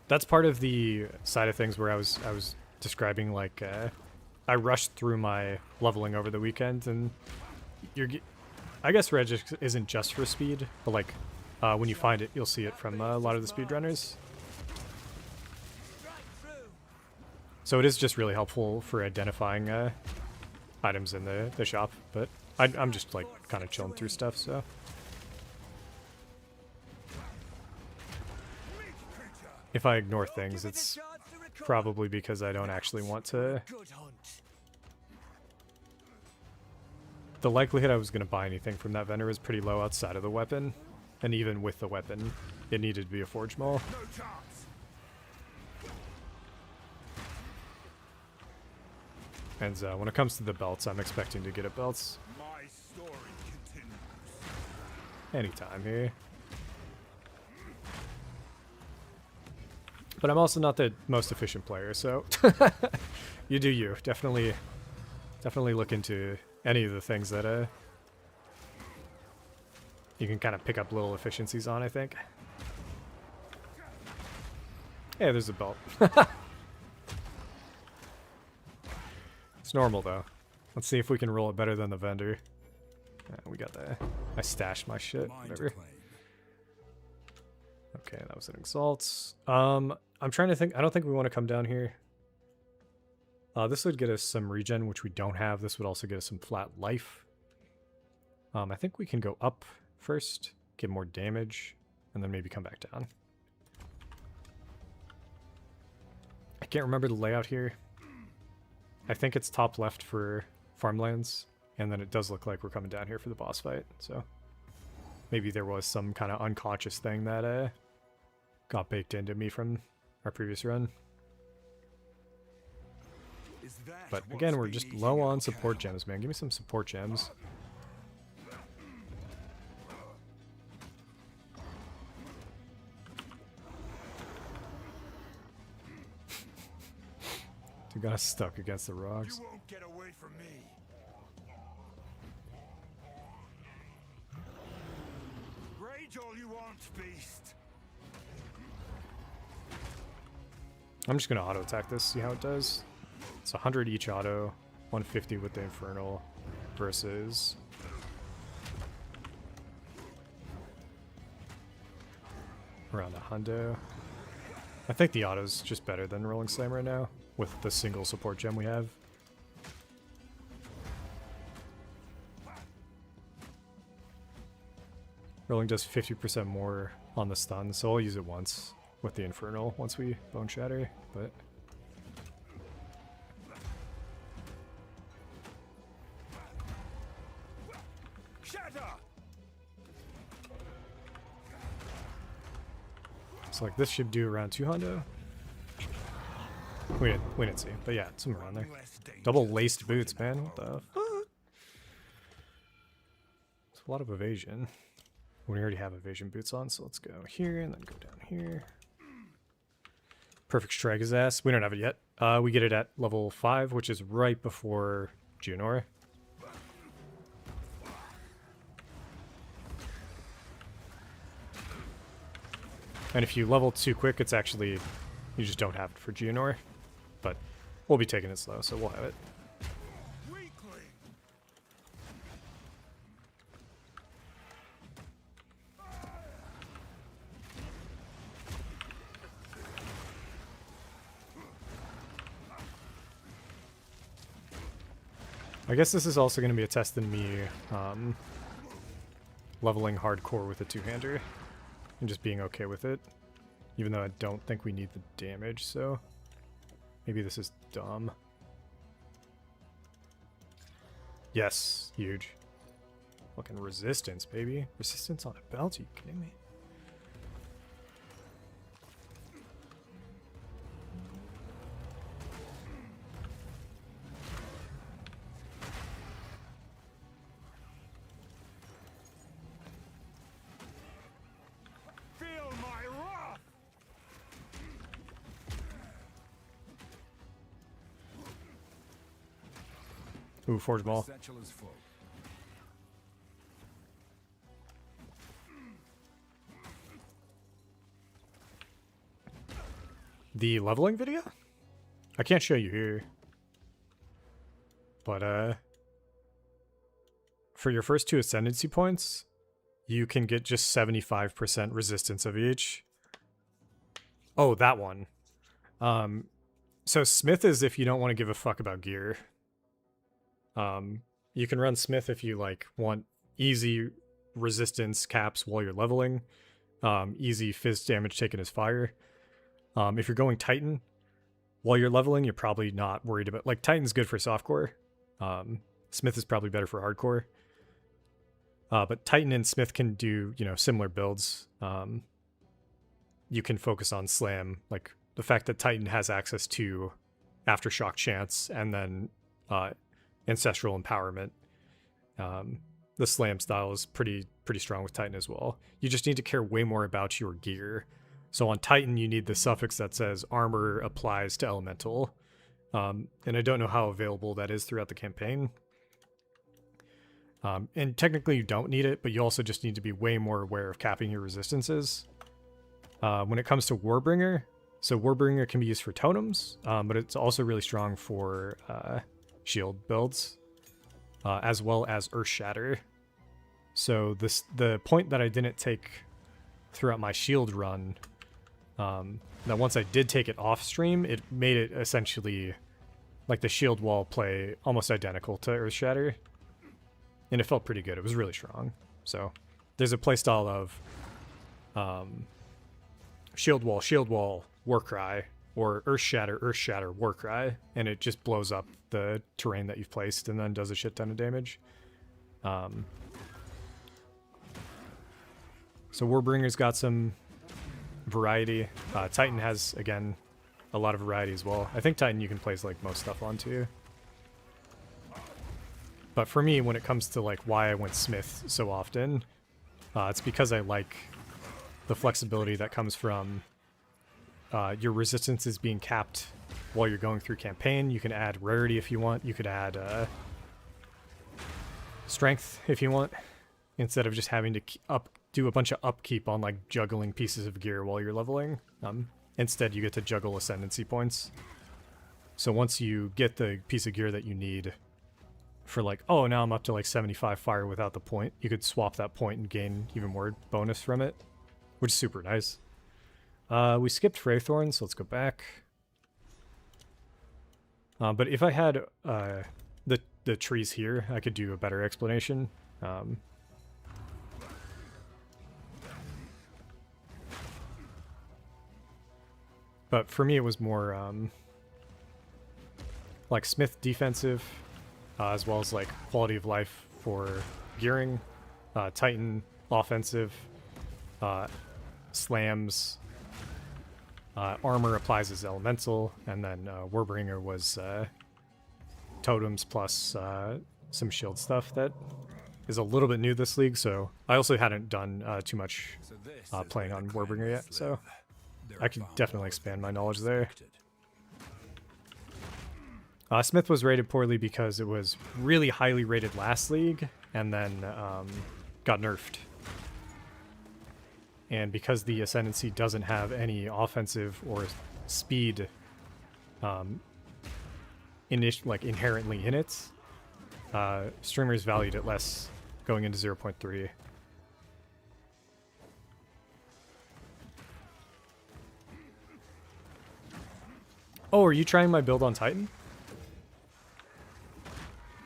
That's part of the side of things where I was describing like I rushed through my leveling over the weekend, and I guess regex isn't just for speed, but like when you find it, you'll see it from a lot of the speedrunners. Right through. So it is just really helpful for identifying items in the shop, but I'm just like kind of chilling through stuff, so. If I ignore things, it's probably because I don't actually want to. Good hunt. The likelihood I was going to buy anything from that vendor was pretty low outside of the weapon, and even with the weapon, it needed to be a forge maul. No chance. And when it comes to the belts, I'm expecting to get a belts My story continues. anytime here. But I'm also not the most efficient player, so you do you. Definitely look into any of the things that you can kind of pick up little efficiencies on, I think. Hey, there's a belt. It's normal though. Let's see if we can roll it better than the vendor. We got that. I stashed my shit. Mine to Whatever. claim. Okay, that was an exalt. I'm trying to think. I don't think we want to come down here. This would get us some regen, which we don't have. This would also get us some flat life. I think we can go up first, get more damage, and then maybe come back down. I can't remember the layout here. I think it's top left for farmlands, and then it does look like we're coming down here for the boss fight, so maybe there was some kind of unconscious thing that got baked into me from our previous run. Is that But what's again, we're been just eating low your on support cattle? gems, man. Give me some support gems. Dude got us stuck against the rocks. You won't get away from me. Rage all you want, beast. I'm just gonna auto attack this, see how it does. It's 100 each auto, 150 with the infernal versus around a hundo. I think the auto's just better than Rolling Slam right now with the single support gem we have. Rolling does 50% more on the stun, so I'll use it once with the infernal once we bone shatter, but Shatter. so like this should do around 2 hundo. We didn't see, but yeah, it's somewhere around there. Less danger. Double laced boots, man. What the fuck? It's a lot of evasion. We already have evasion boots on, so let's go here and then go down here. Perfect strike his ass. We don't have it yet. We get it at level 5, which is right before Junor. And if you level too quick, it's actually, you just don't have it for Junor. But we'll be taking it slow, so we'll have it. Weakling. I guess this is also going to be a test in me leveling hardcore with a two-hander and just being okay with it, even though I don't think we need the damage, so maybe this is dumb. Yes, huge. Fucking resistance, baby. Resistance on a belt, are you kidding me? Feel my Ooh, Forge Ball. Satchel is full. The leveling video? I can't show you here. But, for your first 2 ascendancy points, you can get just 75% resistance of each. Oh, that one. So Smith is if you don't want to give a fuck about gear. You can run Smith if you, like, want easy resistance caps while you're leveling. Easy fizz damage taken as fire. If you're going Titan, while you're leveling, you're probably not worried about... Like, Titan's good for softcore. Smith is probably better for hardcore. But Titan and Smith can do, you know, similar builds. You can focus on Slam. Like, the fact that Titan has access to Aftershock Chance and then Ancestral Empowerment. The Slam style is pretty strong with Titan as well. You just need to care way more about your gear. So on Titan, you need the suffix that says armor applies to elemental. And I don't know how available that is throughout the campaign. And technically you don't need it, but you also just need to be way more aware of capping your resistances. When it comes to Warbringer, so Warbringer can be used for totems, but it's also really strong for shield builds, as well as Earth Shatter. So the point that I didn't take throughout my shield run, that once I did take it off stream, it made it essentially like the shield wall play almost identical to Earth Shatter. And it felt pretty good. It was really strong. So there's a playstyle of shield wall, Warcry, or Earth Shatter, Warcry, and it just blows up the terrain that you've placed and then does a shit ton of damage. So Warbringer's got some variety. Titan has, again, a lot of variety as well. I think Titan you can place like most stuff on too. But for me, when it comes to like why I went Smith so often, it's because I like the flexibility that comes from your resistances being capped while you're going through campaign. You can add rarity if you want. You could add strength if you want, instead of just having to do a bunch of upkeep on like juggling pieces of gear while you're leveling. Instead, you get to juggle ascendancy points. So once you get the piece of gear that you need for like, oh, now I'm up to like 75 fire without the point, you could swap that point and gain even more bonus from it, which is super nice. We skipped Fraythorn, so let's go back. But if I had the trees here, I could do a better explanation. But for me, it was more like Smith defensive, as well as like quality of life for gearing, Titan offensive, slams, armor applies as elemental, and then Warbringer was totems plus some shield stuff that is a little bit new this league. So I also hadn't done too much playing on Warbringer yet, so I could definitely expand my knowledge there. Smith was rated poorly because it was really highly rated last league, and then got nerfed. And because the Ascendancy doesn't have any offensive or speed inherently in it, streamers valued it less going into 0.3. Oh, are you trying my build on Titan?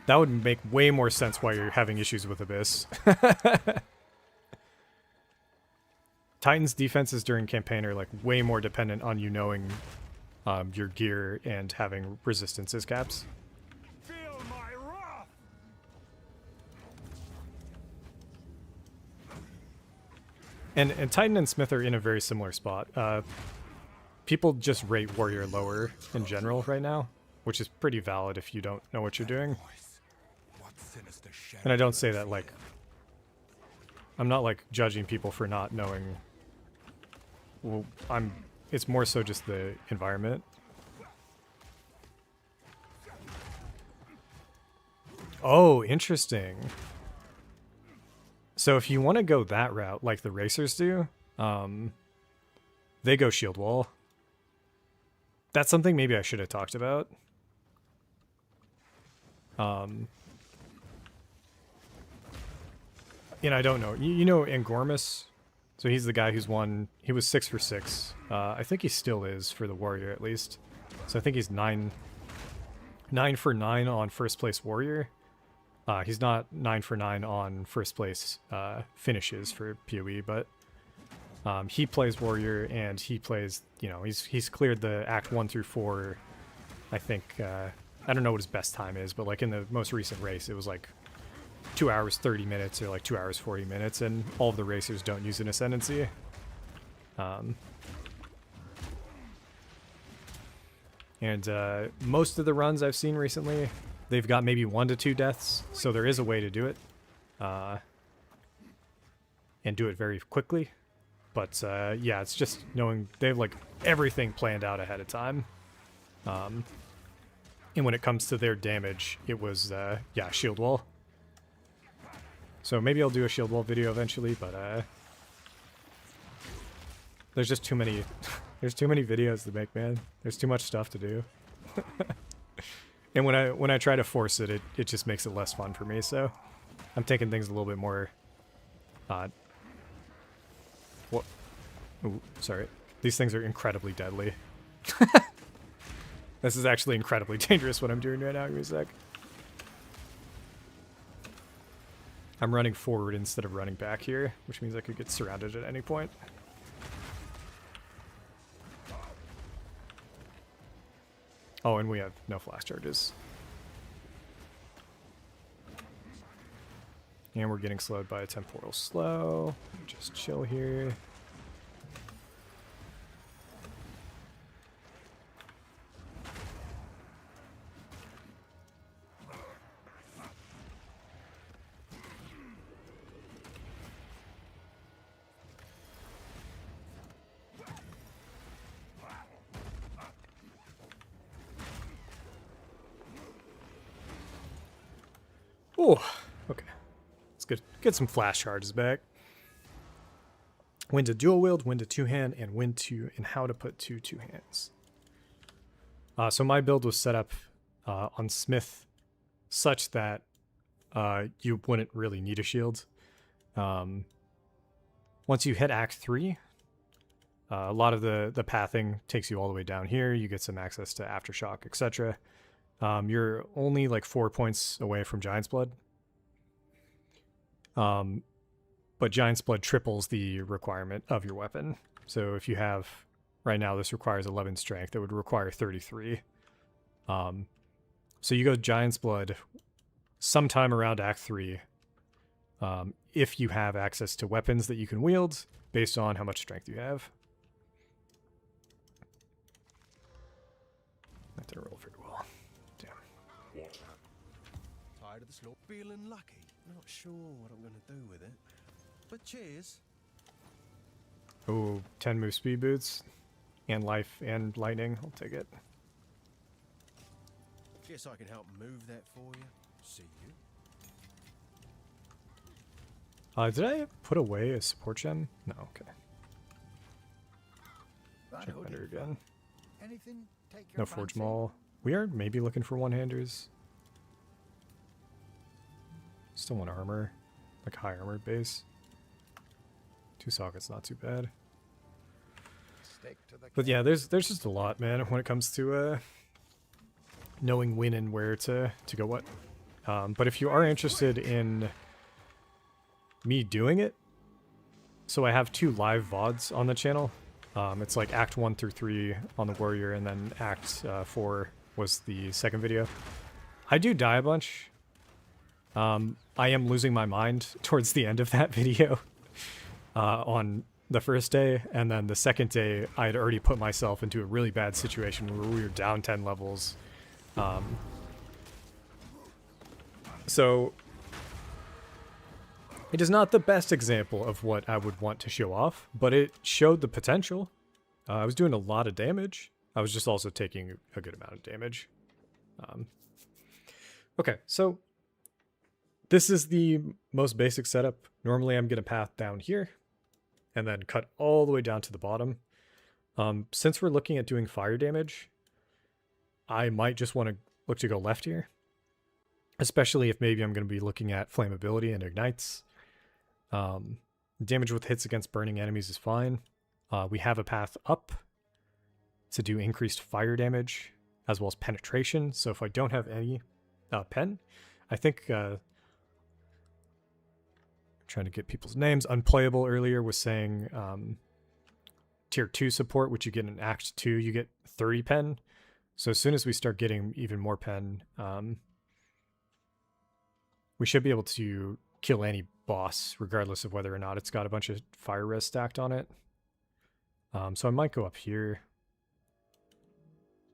That would make way more sense why you're having issues with Abyss. Titan's defenses during campaign are like way more dependent on you knowing your gear and having resistances caps. Feel my wrath! And Titan and Smith are in a very similar spot. People just rate Warrior lower in general right now, which is pretty valid if you don't know what you're doing. And I don't say that like... I'm not like judging people for not knowing... Well, it's more so just the environment. Oh, interesting. So if you want to go that route, like the racers do, they go shield wall. That's something maybe I should have talked about. And I don't know. You know Angormus? So he's the guy who's won. He was 6 for 6. I think he still is for the warrior at least. So I think he's 9 for 9 on first place warrior. He's not 9 for 9 on first place finishes for PoE, but he plays warrior and he plays. You know, he's cleared the Act 1 through 4. I think I don't know what his best time is, but like in the most recent race, it was like 2 hours 30 minutes or like 2 hours 40 minutes, and all of the racers don't use an ascendancy. And most of the runs I've seen recently, they've got maybe 1 to 2 deaths, so there is a way to do it. And do it very quickly. But yeah, it's just knowing they have like everything planned out ahead of time. And when it comes to their damage, it was, yeah, shield wall. So maybe I'll do a shield wall video eventually, but there's just too many there's too many videos to make, man. There's too much stuff to do. And when I try to force it, it just makes it less fun for me, so I'm taking things a little bit more what? Ooh, sorry. These things are incredibly deadly. This is actually incredibly dangerous what I'm doing right now. Give me a sec. I'm running forward instead of running back here, which means I could get surrounded at any point. Oh, and we have no flash charges. And we're getting slowed by a temporal slow. Just chill here. Oh, okay. Let's get some flash charges back. When to dual wield, when to two-hand, and and how to put two hands. So my build was set up on Smith such that you wouldn't really need a shield. Once you hit Act 3, a lot of the pathing takes you all the way down here. You get some access to Aftershock, etc. You're only like 4 points away from Giant's Blood. But Giant's Blood triples the requirement of your weapon. So if you have, right now this requires 11 strength, it would require 33. So you go Giant's Blood sometime around Act 3, if you have access to weapons that you can wield based on how much strength you have. That didn't roll very well. Damn. Tired of the slope, feeling lucky. Not sure what I'm going to do with it. But cheers. Oh, 10 move speed boots. And life and lightning. I'll take it. Guess I can help move that for you. See you. Did I put away a support gem? No, okay. Check under again. Anything take your No Forge fancy? Maul. We are maybe looking for one-handers. Still want armor. Like high armor base. 2 sockets, not too bad. Stick to the But yeah, there's just a lot, man, when it comes to knowing when and where to go what. But if you are interested in me doing it, so I have 2 live VODs on the channel. It's like Act 1 through 3 on the Warrior, and then Act 4 was the second video. I do die a bunch. I am losing my mind towards the end of that video on the first day, and then the second day I had already put myself into a really bad situation where we were down 10 levels. So it is not the best example of what I would want to show off, but it showed the potential. I was doing a lot of damage. I was just also taking a good amount of damage. Okay, so This is the most basic setup. Normally I'm going to path down here and then cut all the way down to the bottom. Since we're looking at doing fire damage, I might just want to look to go left here, especially if maybe I'm going to be looking at flammability and ignites. Damage with hits against burning enemies is fine. We have a path up to do increased fire damage as well as penetration. So if I don't have any pen, I think trying to get people's names. Unplayable earlier was saying tier 2 support, which you get in Act 2, you get 30 pen. So as soon as we start getting even more pen, we should be able to kill any boss, regardless of whether or not it's got a bunch of fire res stacked on it. So I might go up here.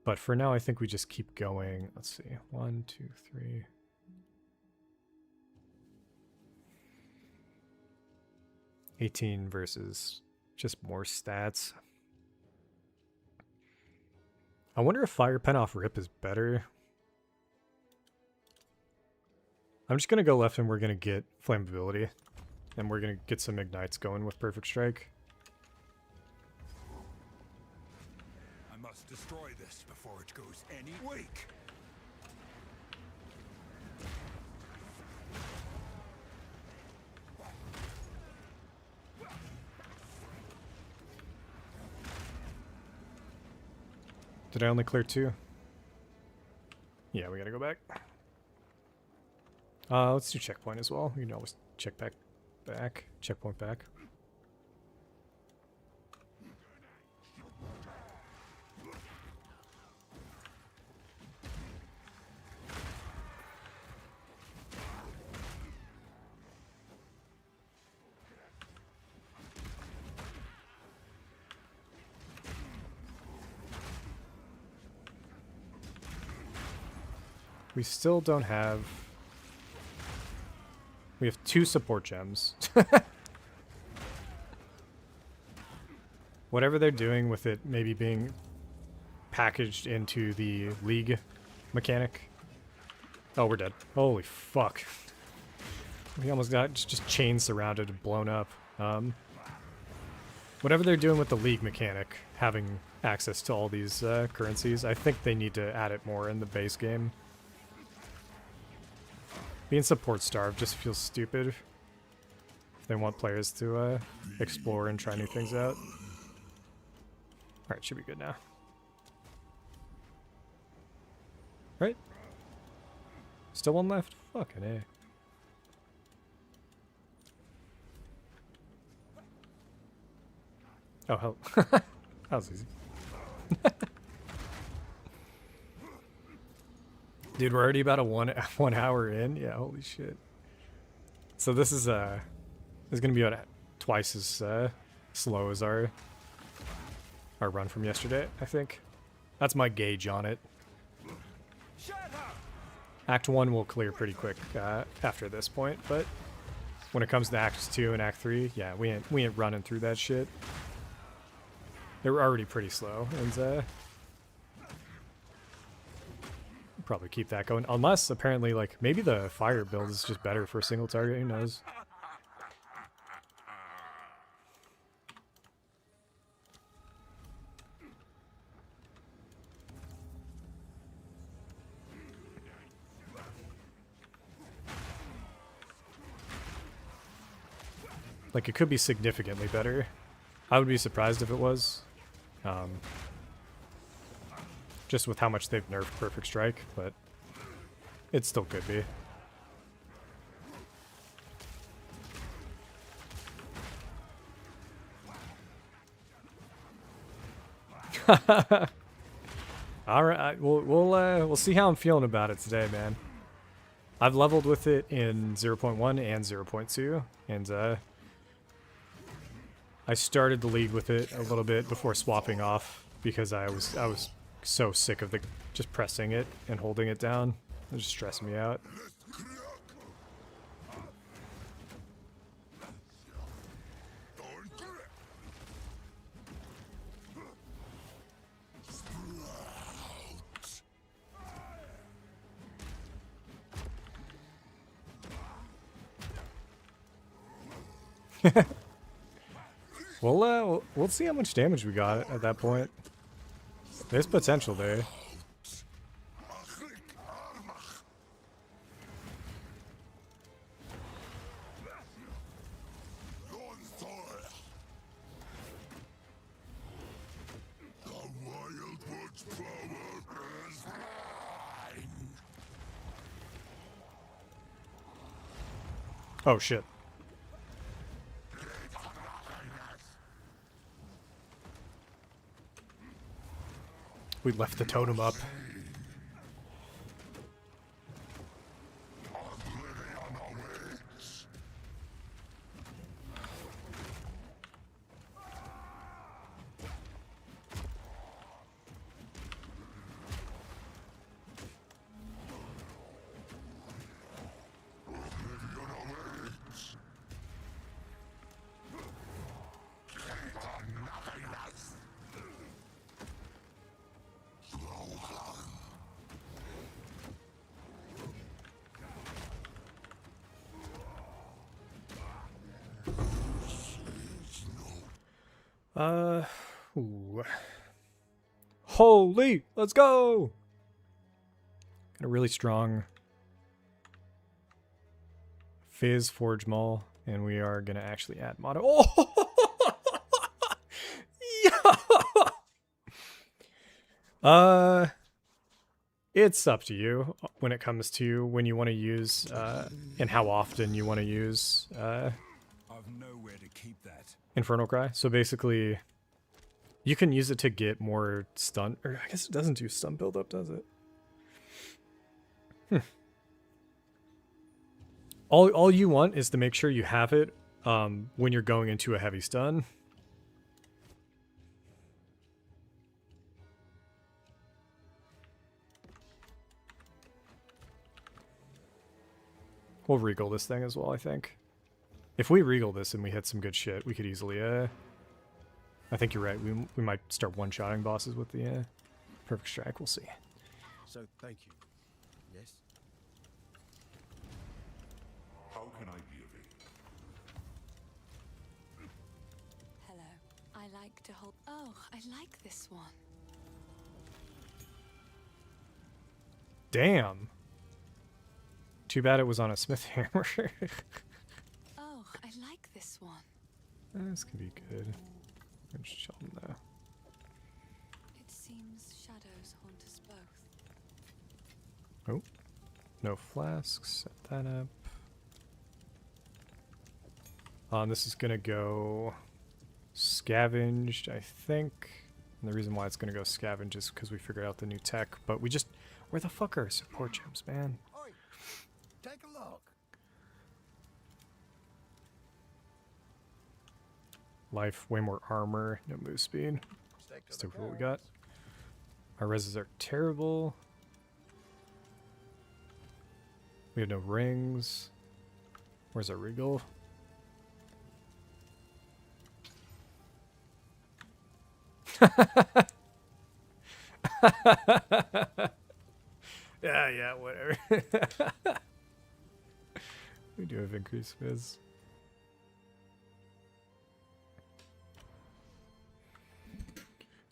But for now, I think we just keep going. Let's see. 1, 2, 3. $18 versus just more stats. I wonder if fire pen off rip is better. I'm just going to go left and we're going to get flammability. And we're going to get some ignites going with perfect strike. I must destroy this before it goes any weak. Did I only clear 2? Yeah, we gotta go back. Let's do checkpoint as well. You can always check back, checkpoint back. We still don't have... We have 2 support gems. Whatever they're doing with it maybe being packaged into the League mechanic. Oh, we're dead. Holy fuck. We almost got just chains surrounded and blown up. Whatever they're doing with the League mechanic, having access to all these currencies, I think they need to add it more in the base game. Being support starved just feels stupid. If they want players to explore and try new things out. Alright, should be good now. Right? Still one left? Fucking A. Oh, hell. That was easy. Dude, we're already about a one hour in. Yeah, holy shit. So this is gonna be about twice as slow as our run from yesterday, I think. That's my gauge on it. Act 1 will clear pretty quick after this point, but when it comes to Acts 2 and Act 3, yeah, we ain't running through that shit. They were already pretty slow, and probably keep that going. Unless, apparently, like, maybe the fire build is just better for a single target, who knows? Like, it could be significantly better. I would be surprised if it was. Just with how much they've nerfed Perfect Strike, but it still could be. All right, we'll see how I'm feeling about it today, man. I've leveled with it in 0.1 and 0.2, and I started the league with it a little bit before swapping off because I was so sick of just pressing it and holding it down. It was just stressing me out. We'll see how much damage we got at that point. There's potential there. Oh shit. We left the totem up. Ooh. Holy, let's go! Got a really strong Fizz Forge Maul, and we are gonna actually add motto. Oh, yeah! It's up to you when it comes to when you want to use and how often you want to use I've nowhere to keep that. Infernal Cry. So basically, you can use it to get more stun, or I guess it doesn't do stun buildup, does it? All you want is to make sure you have it when you're going into a heavy stun. We'll regal this thing as well, I think. If we regal this and we hit some good shit, we could easily, I think you're right. We might start one-shotting bosses with the Perfect Strike. We'll see. So, thank you. Yes? How can I be of aid? Hello. I like to hold. Oh, I like this one. Damn. Too bad it was on a smith hammer. Oh, I like this one. This could be good. I'm just chilling though. It seems shadows haunt us both. Oh, no flasks. Set that up. This is gonna go scavenged, I think. And the reason why it's gonna go scavenged is because we figured out the new tech. But we just, where the fuck are our support gems, man? Oi, take a look. Life, way more armor, no move speed. Stick to Let's the do what we carrots. got. Our reses are terrible. We have no rings. Where's our regal? Yeah, whatever. We do have increased fizz.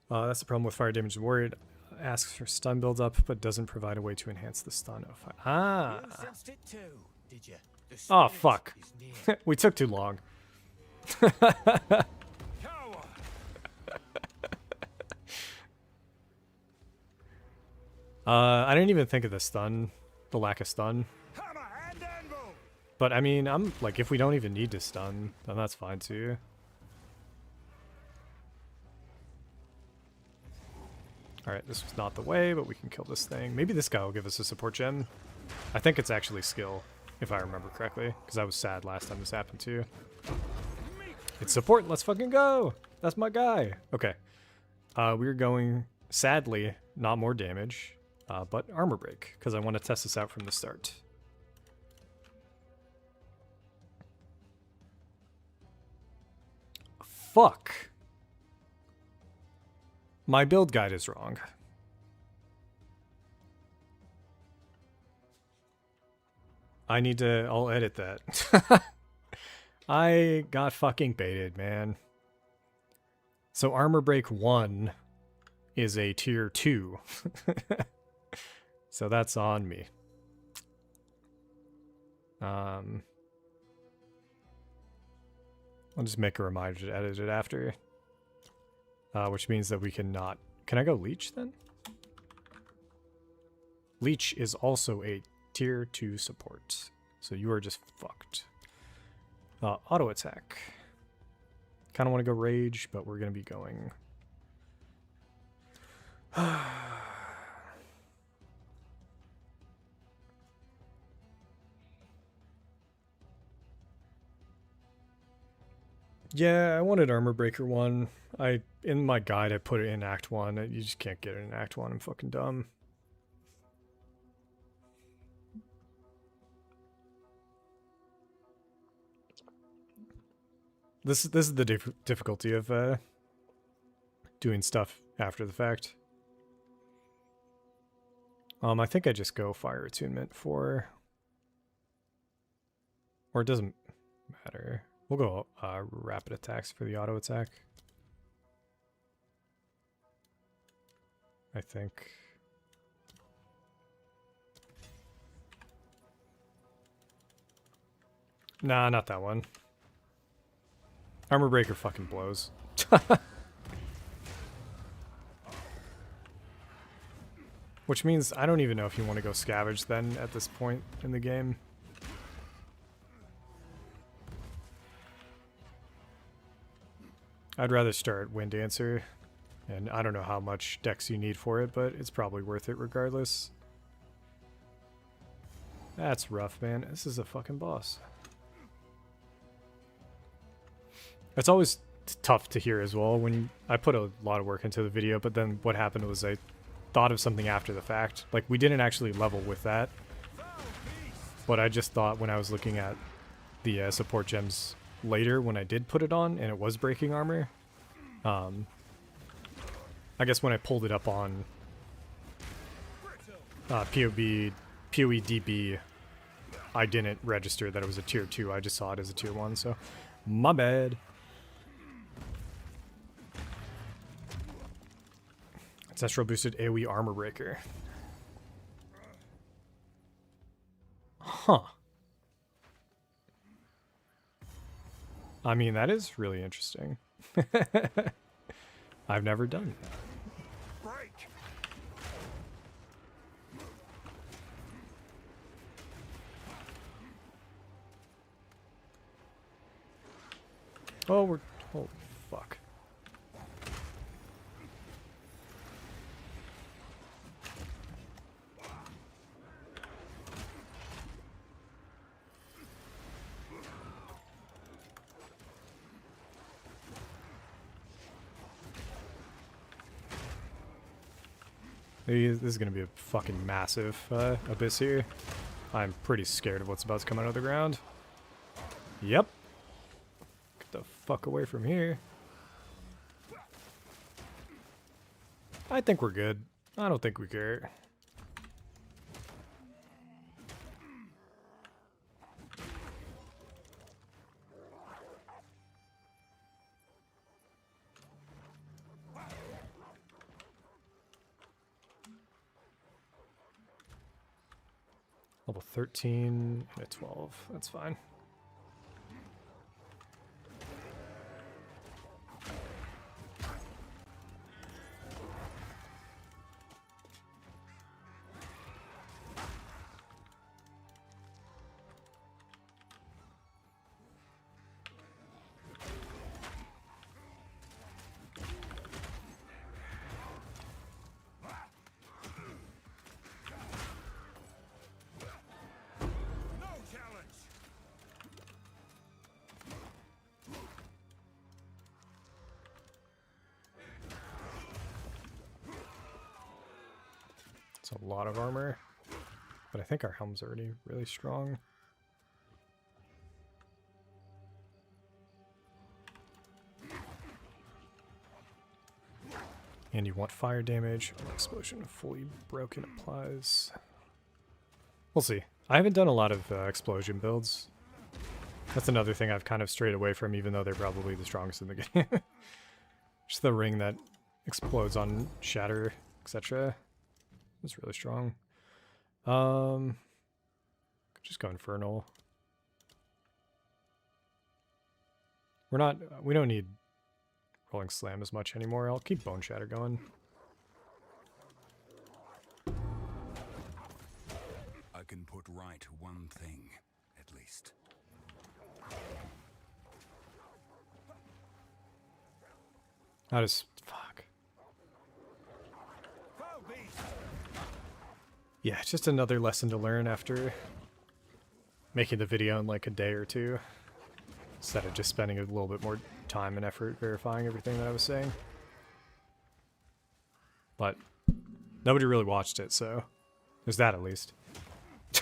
That's the problem with fire damage warrior. Asks for stun build up, but doesn't provide a way to enhance the stun of fire. Ah! You sensed it too, did you? The Oh, spirit fuck. is near. We took too long. Coward! I didn't even think of the stun, the lack of stun. Hammer and anvil! But I mean, I'm like, if we don't even need to stun, then that's fine too. Alright, this was not the way, but we can kill this thing. Maybe this guy will give us a support gem. I think it's actually skill, if I remember correctly, because I was sad last time this happened too. It's support, let's fucking go! That's my guy! Okay. We're going, sadly, not more damage, but armor break, because I want to test this out from the start. Fuck! My build guide is wrong. I need to, I'll edit that. I got fucking baited, man. So Armor Break 1 is a tier 2. So that's on me. I'll just make a reminder to edit it after. Which means that we cannot... Can I go Leech then? Leech is also a tier 2 support. So you are just fucked. Auto attack. Kind of want to go Rage, but we're going to be going... Yeah, I wanted Armor Breaker 1. In my guide I put it in Act 1. You just can't get it in Act 1. I'm fucking dumb. This is the difficulty of doing stuff after the fact. I think I just go Fire Attunement for... Or it doesn't matter. We'll go Rapid Attacks for the auto attack. I think. Nah, not that one. Armor Breaker fucking blows. Which means I don't even know if you want to go Scavenge then at this point in the game. I'd rather start Wind Dancer, and I don't know how much dex you need for it, but it's probably worth it regardless. That's rough, man. This is a fucking boss. It's always tough to hear as well when I put a lot of work into the video, but then what happened was I thought of something after the fact. Like, we didn't actually level with that, but I just thought when I was looking at the support gems later when I did put it on and it was breaking armor, I guess when I pulled it up on PoEDB, I didn't register that it was a tier 2. I just saw it as a tier 1, so my bad. Ancestral boosted AoE armor breaker. Huh. I mean, that is really interesting. I've never done that. Break. Oh, we're... Holy fuck. This is going to be a fucking massive abyss here. I'm pretty scared of what's about to come out of the ground. Yep. Get the fuck away from here. I think we're good. I don't think we care. Level 13 and a 12. That's fine. It's a lot of armor, but I think our helm's already really strong. And you want fire damage. Explosion fully broken applies. We'll see. I haven't done a lot of explosion builds. That's another thing I've kind of strayed away from, even though they're probably the strongest in the game. Just the ring that explodes on shatter, etc. It's really strong. Could just go infernal. We don't need rolling slam as much anymore. I'll keep bone shatter going. I can put right one thing, at least. I just fuck. Yeah, it's just another lesson to learn after making the video in like a day or two, instead of just spending a little bit more time and effort verifying everything that I was saying. But nobody really watched it, so there's that at least.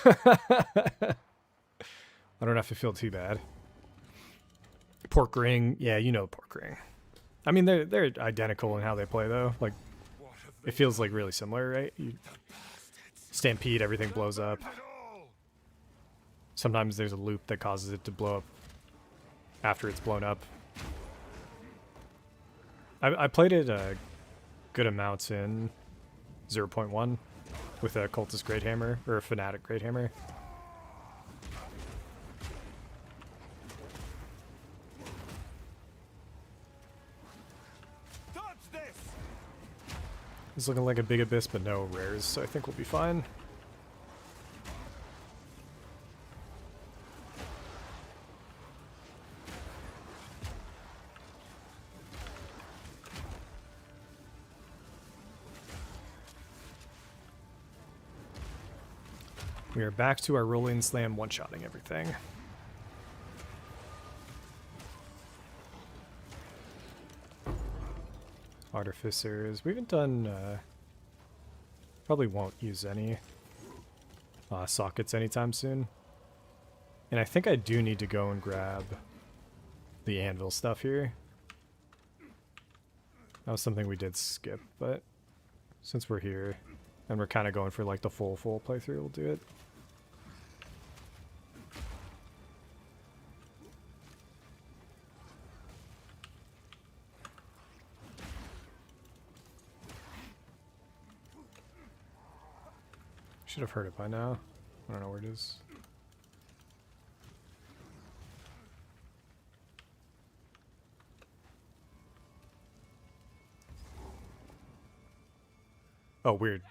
I don't have to feel too bad. Pork ring, yeah, you know pork ring. I mean, they're identical in how they play though. Like, it feels like really similar, right? You stampede, everything blows up. Sometimes there's a loop that causes it to blow up after it's blown up. I played it good amounts in 0.1 with a cultist great hammer, or a fanatic great hammer. It's looking like a big abyss, but no rares, so I think we'll be fine. We are back to our rolling slam one-shotting everything. Artificers. We haven't done... probably won't use any sockets anytime soon. And I think I do need to go and grab the anvil stuff here. That was something we did skip, but since we're here and we're kind of going for like the full playthrough, we'll do it. Should have heard it by now. I don't know where it is. Oh, weird.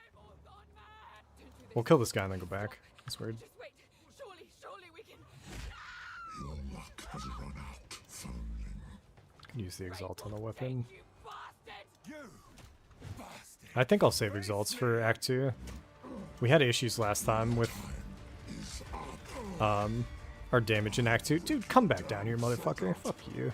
We'll kill this guy and then go back. That's weird. Just wait. Surely we can. Your luck has run out, foundling. Can use the exalt on the weapon. You bastard! You bastard! I think I'll save exalts for Act 2. We had issues last time with our damage in Act 2. Dude, come back down here, motherfucker. Fuck you.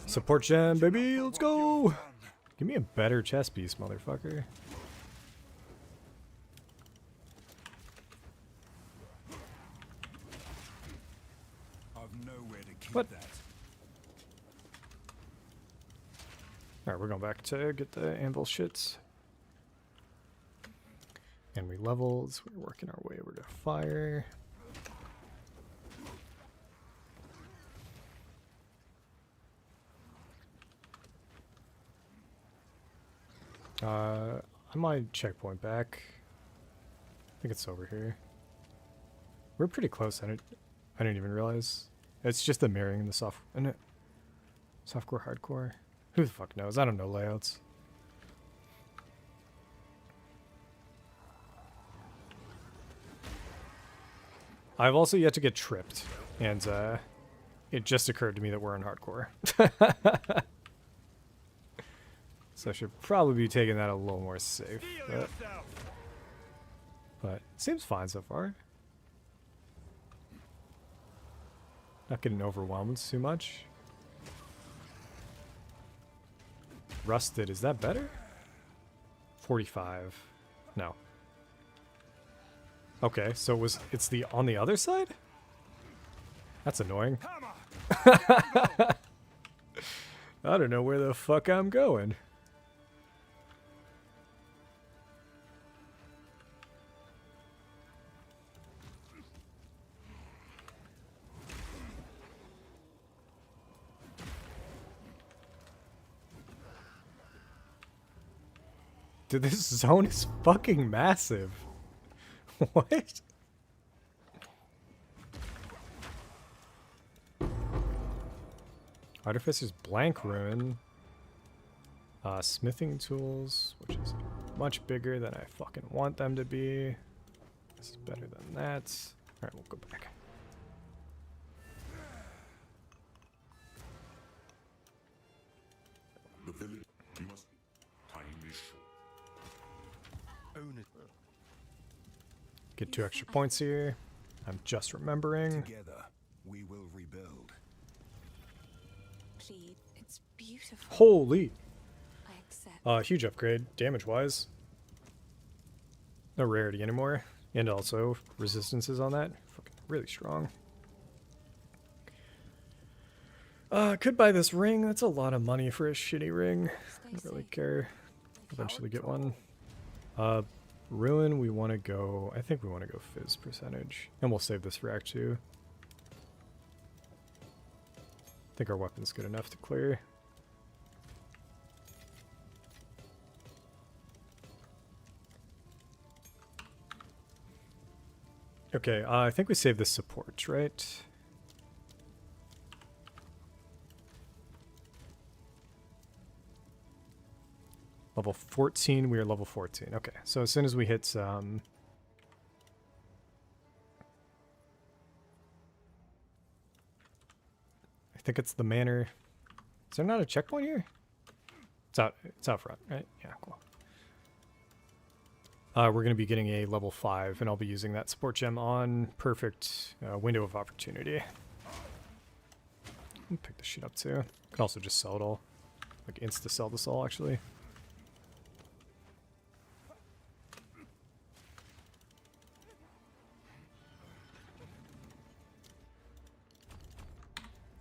Support gem, baby, let's go! Give me a better chest piece, motherfucker. I've nowhere to keep What? that. Alright, we're going back to get the anvil shits. And we leveled, so we're working our way over to fire. I might checkpoint back. I think it's over here. We're pretty close. I didn't even realize. It's just the mirroring in the softcore, hardcore. Who the fuck knows? I don't know layouts. I've also yet to get tripped, and it just occurred to me that we're in hardcore. So I should probably be taking that a little more safe. But it seems fine so far. Not getting overwhelmed too much. Rusted, is that better? 45. No. Okay, so it's the on the other side? That's annoying. I don't know where the fuck I'm going. Dude, this zone is fucking massive. What? Artificer's Blank Ruin. Smithing tools, which is much bigger than I fucking want them to be. This is better than that. Alright, we'll go back. The village, you must time is short. Own it. Get 2 extra points here. I'm just remembering. Together, we will rebuild. Please, it's beautiful. Holy! I accept. Huge upgrade, damage-wise. No rarity anymore. And also, resistances on that. Fucking really strong. Could buy this ring. That's a lot of money for a shitty ring. I don't really care. Eventually get one. Ruin, we want to go... I think we want to go Fizz percentage. And we'll save this for Act 2. I think our weapon's good enough to clear. Okay, I think we save this support, right? Level 14, we are level 14. Okay, so as soon as we hit I think it's the manor. Is there not a checkpoint here? It's out front, right? Yeah, cool. We're going to be getting a level 5, and I'll be using that support gem on perfect window of opportunity. I'll pick this shit up too. Can also just sell it all. Like insta-sell this all, actually.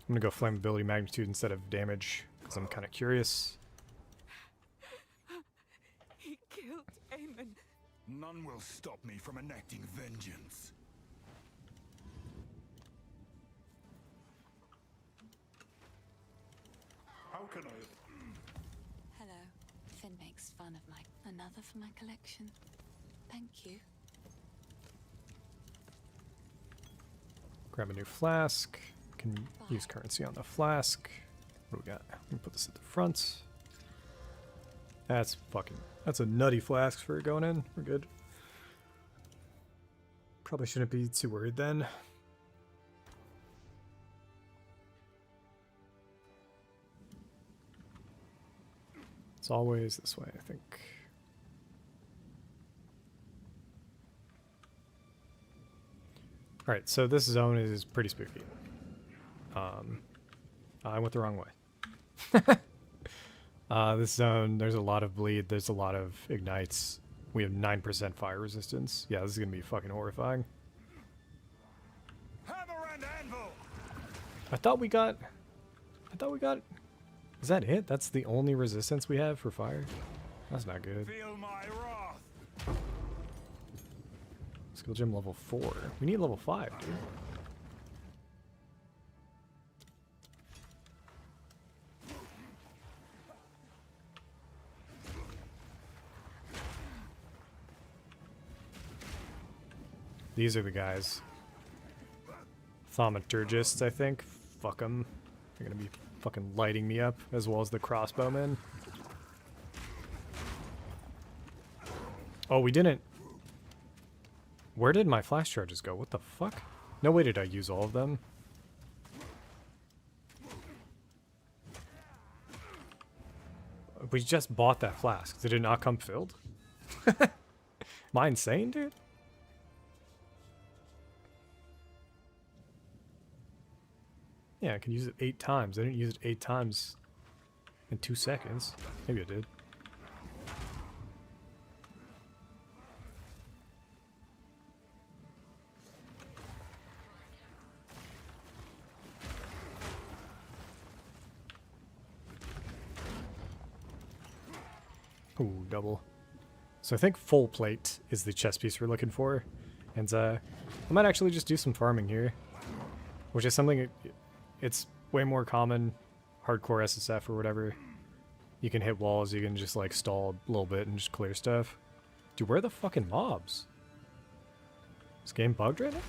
I'm going to go flammability magnitude instead of damage, because I'm kind of curious. He killed Aemon. None will stop me from enacting vengeance. How can I? Hello. Finn makes fun of my... Another for my collection. Thank you. Grab a new flask. Can use currency on the flask. What do we got? Let me put this at the front. That's a nutty flask for going in. We're good. Probably shouldn't be too worried then. It's always this way, I think. Alright, so this zone is pretty spooky. I went the wrong way. This zone, there's a lot of bleed, there's a lot of ignites. We have 9% fire resistance. Yeah, this is gonna be fucking horrifying. Hammer and anvil! I thought we got... Is that it? That's the only resistance we have for fire? That's not good. Feel my wrath! Skill gem level 4. We need level 5, dude. These are the guys. Thaumaturgists, I think. Fuck them. They're gonna be fucking lighting me up, as well as the crossbowmen. Oh, we didn't. Where did my flash charges go? What the fuck? No way did I use all of them. We just bought that flask. Did it not come filled? Am I insane, dude? Yeah, I can use it 8 times. I didn't use it 8 times in 2 seconds. Maybe I did. Ooh, double. So I think full plate is the chest piece we're looking for. And I might actually just do some farming here. Which is something, it's way more common, hardcore SSF or whatever. You can hit walls, you can just like stall a little bit and just clear stuff. Dude, where are the fucking mobs? Is this game bugged right now?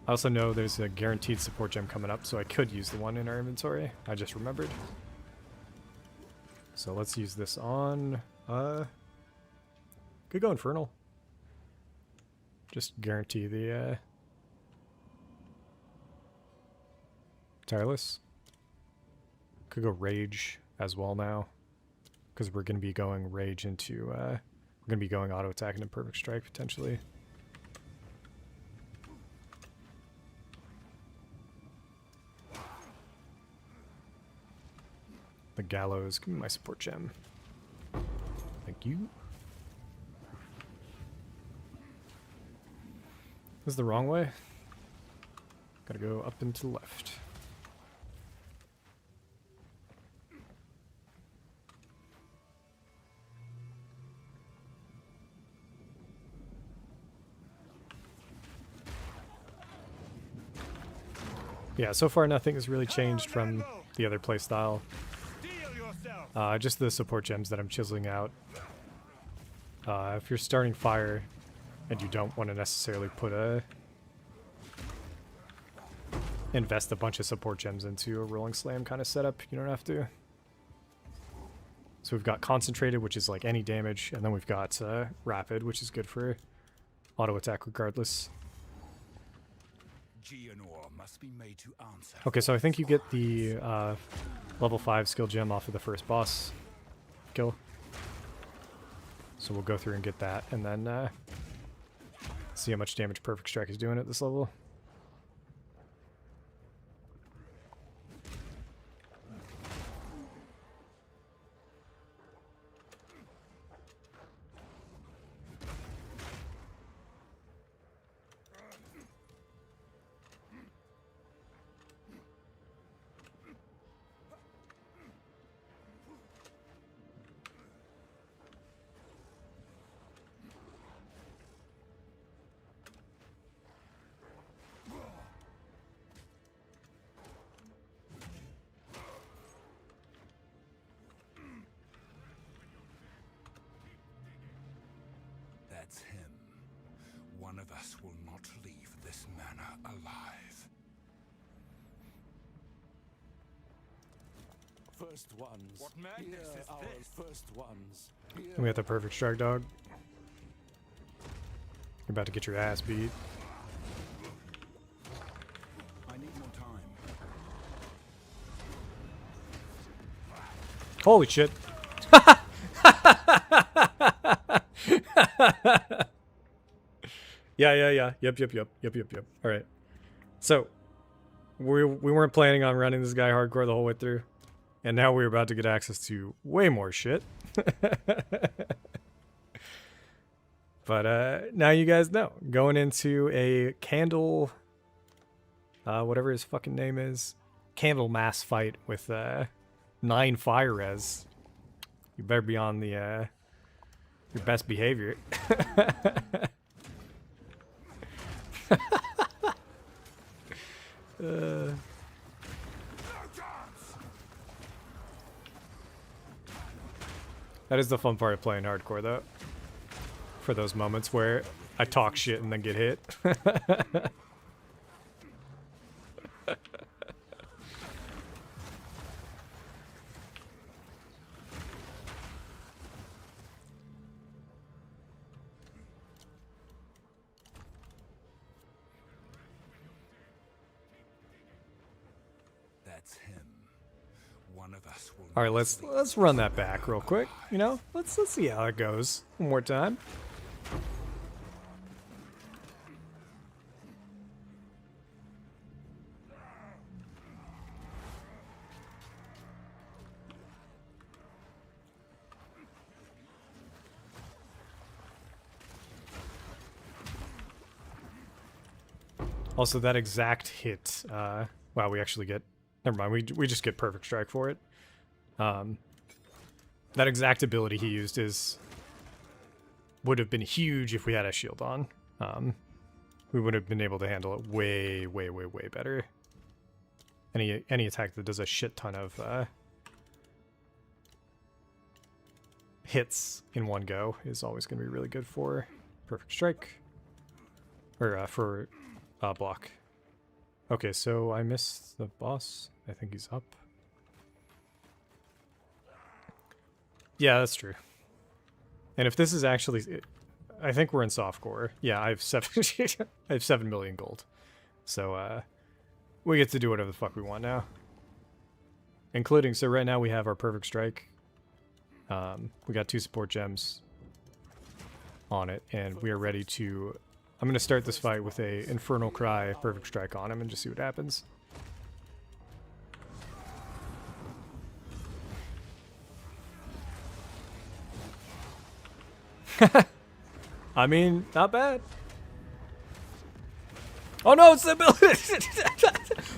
I also know there's a guaranteed support gem coming up, so I could use the one in our inventory. I just remembered. So let's use this on, could go Infernal. Just guarantee the, Tireless. Could go Rage as well now. Because we're going to be going Rage into, we're going to be going auto attack into Perfect Strike potentially. The Gallows, give me my support gem. Thank you. This is the wrong way. Gotta go up and to the left. Yeah, so far nothing has really changed from the other playstyle. Just the support gems that I'm chiseling out. If you're starting fire and you don't want to necessarily put invest a bunch of support gems into a rolling slam kind of setup, you don't have to. So we've got concentrated, which is like any damage, and then we've got rapid, which is good for auto attack regardless. Must be made to answer. Okay, so I think you get the level 5 skill gem off of the first boss kill. So we'll go through and get that, and then see how much damage Perfect Strike is doing at this level. That's him. One of us will not leave this manor alive. First ones. What madness Here is our this? first ones. Here We got the Perfect Strike dog. You're about to get your ass beat. I need more time. Holy shit. Yeah. Yep. All right. So we weren't planning on running this guy hardcore the whole way through, and now we're about to get access to way more shit. But now you guys know. Going into a candle, whatever his fucking name is, candle mass fight with 9 fire res. You better be on the your best behavior. That is the fun part of playing hardcore, though. For those moments where I talk shit and then get hit. That's him. One of us will. All right, let's run that back real quick. You know, let's see how it goes one more time. Also, that exact hit, wow, we actually get, never mind, we just get perfect strike for it. That exact ability he used would have been huge if we had a shield on. We would have been able to handle it way, way, way, way better. Any attack that does a shit ton of hits in one go is always going to be really good for perfect strike. Or for block. Okay, so I missed the boss. I think he's up. Yeah, that's true. And if this is actually, I think we're in softcore. Yeah, I have 7 million gold. So we get to do whatever the fuck we want now. Including, so right now we have our perfect strike. We got 2 support gems on it, and we are ready to, I'm going to start this fight with a Infernal Cry perfect strike on him and just see what happens. I mean, not bad. Oh no, it's the ability!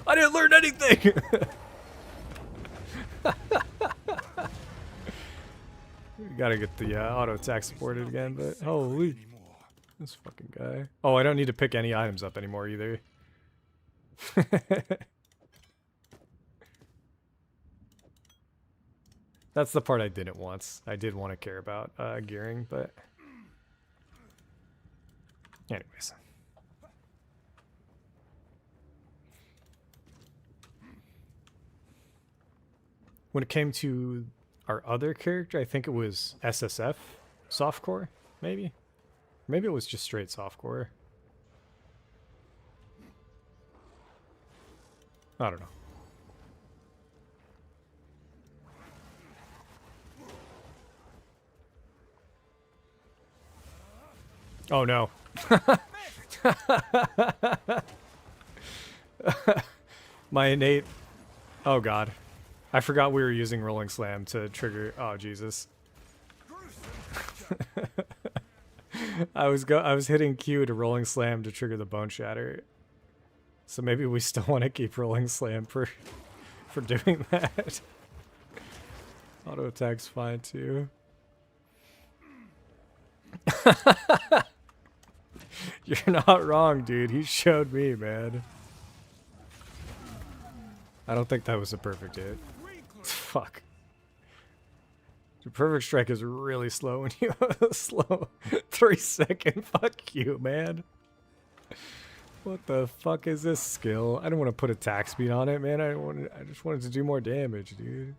I didn't learn anything! We gotta get the auto attack supported again, but holy, this fucking guy. Oh, I don't need to pick any items up anymore either. That's the part I didn't want. I did want to care about gearing, but anyways. When it came to our other character, I think it was SSF, softcore, maybe? Maybe it was just straight softcore. I don't know. Oh no. My innate... Oh god. I forgot we were using Rolling Slam to trigger... Oh, Jesus. I was hitting Q to Rolling Slam to trigger the Bone Shatter. So maybe we still want to keep Rolling Slam for doing that. Auto attack's fine too. You're not wrong, dude. He showed me, man. I don't think that was a perfect hit. Fuck. The perfect strike is really slow when you have a slow 3-second. Fuck you, man. What the fuck is this skill? I don't want to put attack speed on it, man. I just wanted to do more damage, dude.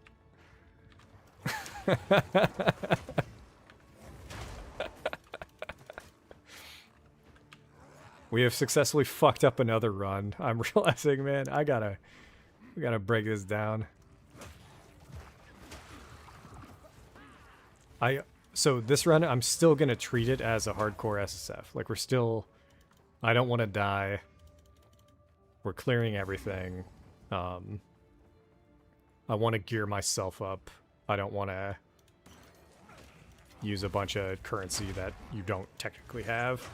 We have successfully fucked up another run. I'm realizing, man, we gotta break this down. So this run, I'm still gonna treat it as a hardcore SSF. Like I don't want to die. We're clearing everything. I want to gear myself up. I don't want to use a bunch of currency that you don't technically have.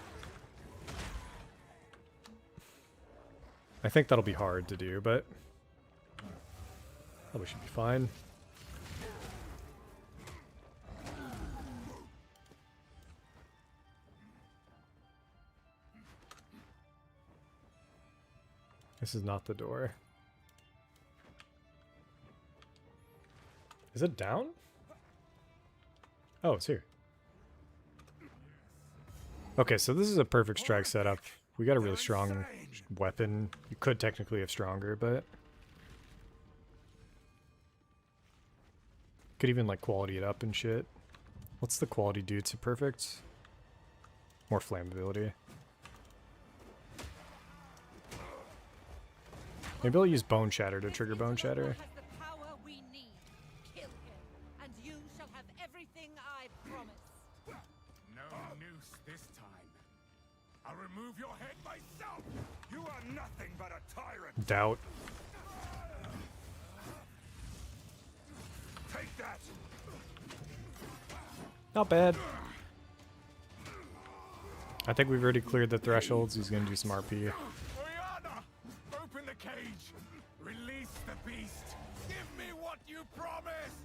I think that'll be hard to do, but probably should be fine. This is not the door. Is it down? Oh, it's here. Okay, so this is a perfect strike setup. We got a really strong weapon. You could technically have stronger, but could even like quality it up and shit. What's the quality do to perfect? More flammability. Maybe I'll use Bone Shatter to trigger Bone Shatter. No noose this time. I'll remove your head myself. You are nothing but a tyrant. Doubt. Take that. Not bad. I think we've already cleared the thresholds. He's gonna do some RP. We are cage. Release the beast. Give me what you promised.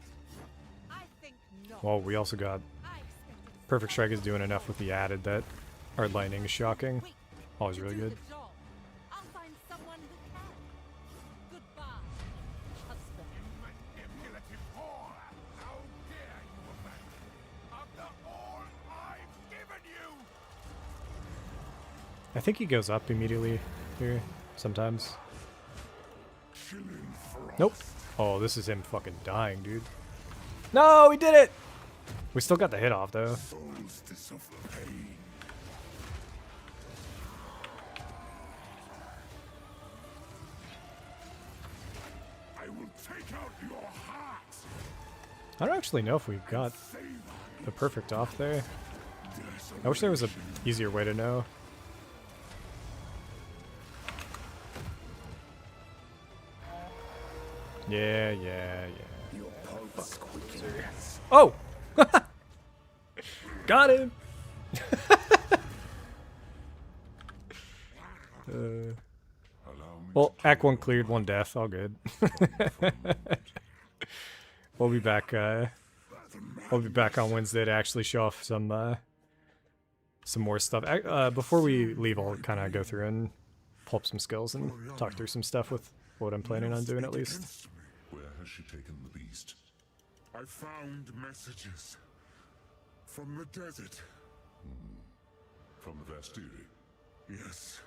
I think not. Well, we also got I expected Perfect Strike is doing enough with the added that our lightning is shocking. Wait, Always to really do good. the job. I'll find someone who can. Goodbye, husband. Manipulative whore. How dare you abandon me after all I've given you? I think he goes up immediately here sometimes. Chilling frost. Nope. Oh, this is him fucking dying, dude. No, we did it! We still got the hit off, though. Solstice of pain. I will take out your heart. I don't actually know if we got the perfect off there. I wish there was a easier way to know. Yeah, yeah, yeah. Your pulse quickens. Oh! Got him! Well, Act 1 cleared, 1 death, all good. We'll be back, we'll be back on Wednesday to actually show off some more stuff. Before we leave, I'll kind of go through and pull up some skills and talk through some stuff with what I'm planning on doing at least. Where has she taken the beast? I found messages from the desert. From the Vastiri? Yes.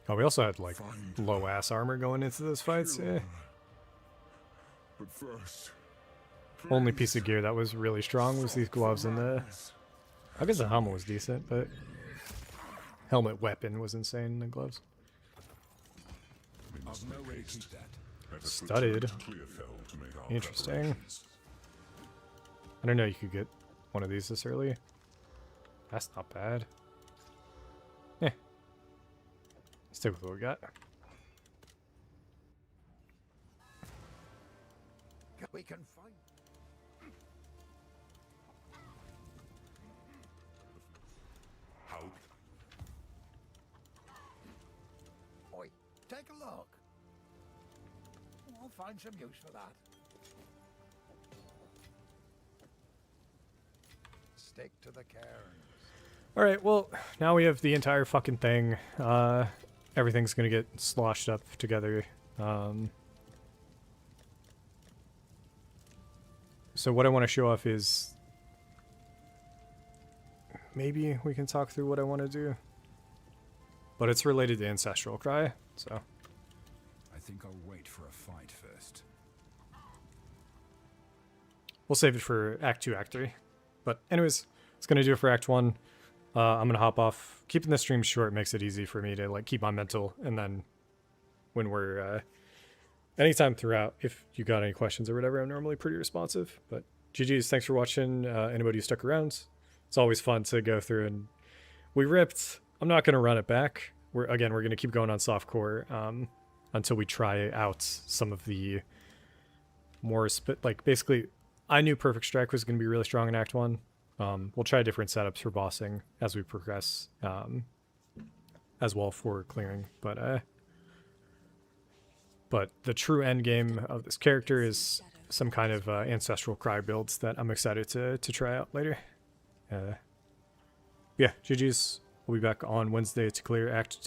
Oh, we also had, like, low-ass armor going into those fights, yeah. But first, Only piece of gear that was really strong was these gloves and the... I guess the helmet was decent, but... Helmet weapon was insane in the gloves. I've no way to keep that. Studded. Interesting. I don't know you could get one of these this early. That's not bad. Eh. Stick with what we got. We can find. How? Oi, take a look. I'll find some use for that. Stick to the cairns. Alright, well, now we have the entire fucking thing. Everything's gonna get sloshed up together. So what I want to show off is... Maybe we can talk through what I want to do. But it's related to Ancestral Cry, so... I think I'll wait for a fight first. We'll save it for Act 2, Act 3. But anyways, it's going to do it for Act 1. I'm going to hop off. Keeping the stream short makes it easy for me to like keep my mental. And then when we're... anytime throughout, if you got any questions or whatever, I'm normally pretty responsive. But GG's, thanks for watching. Anybody who stuck around. It's always fun to go through. And we ripped. I'm not going to run it back. We're going to keep going on softcore until we try out some of the more... like, basically... I knew Perfect Strike was going to be really strong in Act 1. We'll try different setups for bossing as we progress, as well for clearing. But the true end game of this character is some kind of Ancestral Cry builds that I'm excited to try out later. Yeah, GG's. We'll be back on Wednesday to clear Act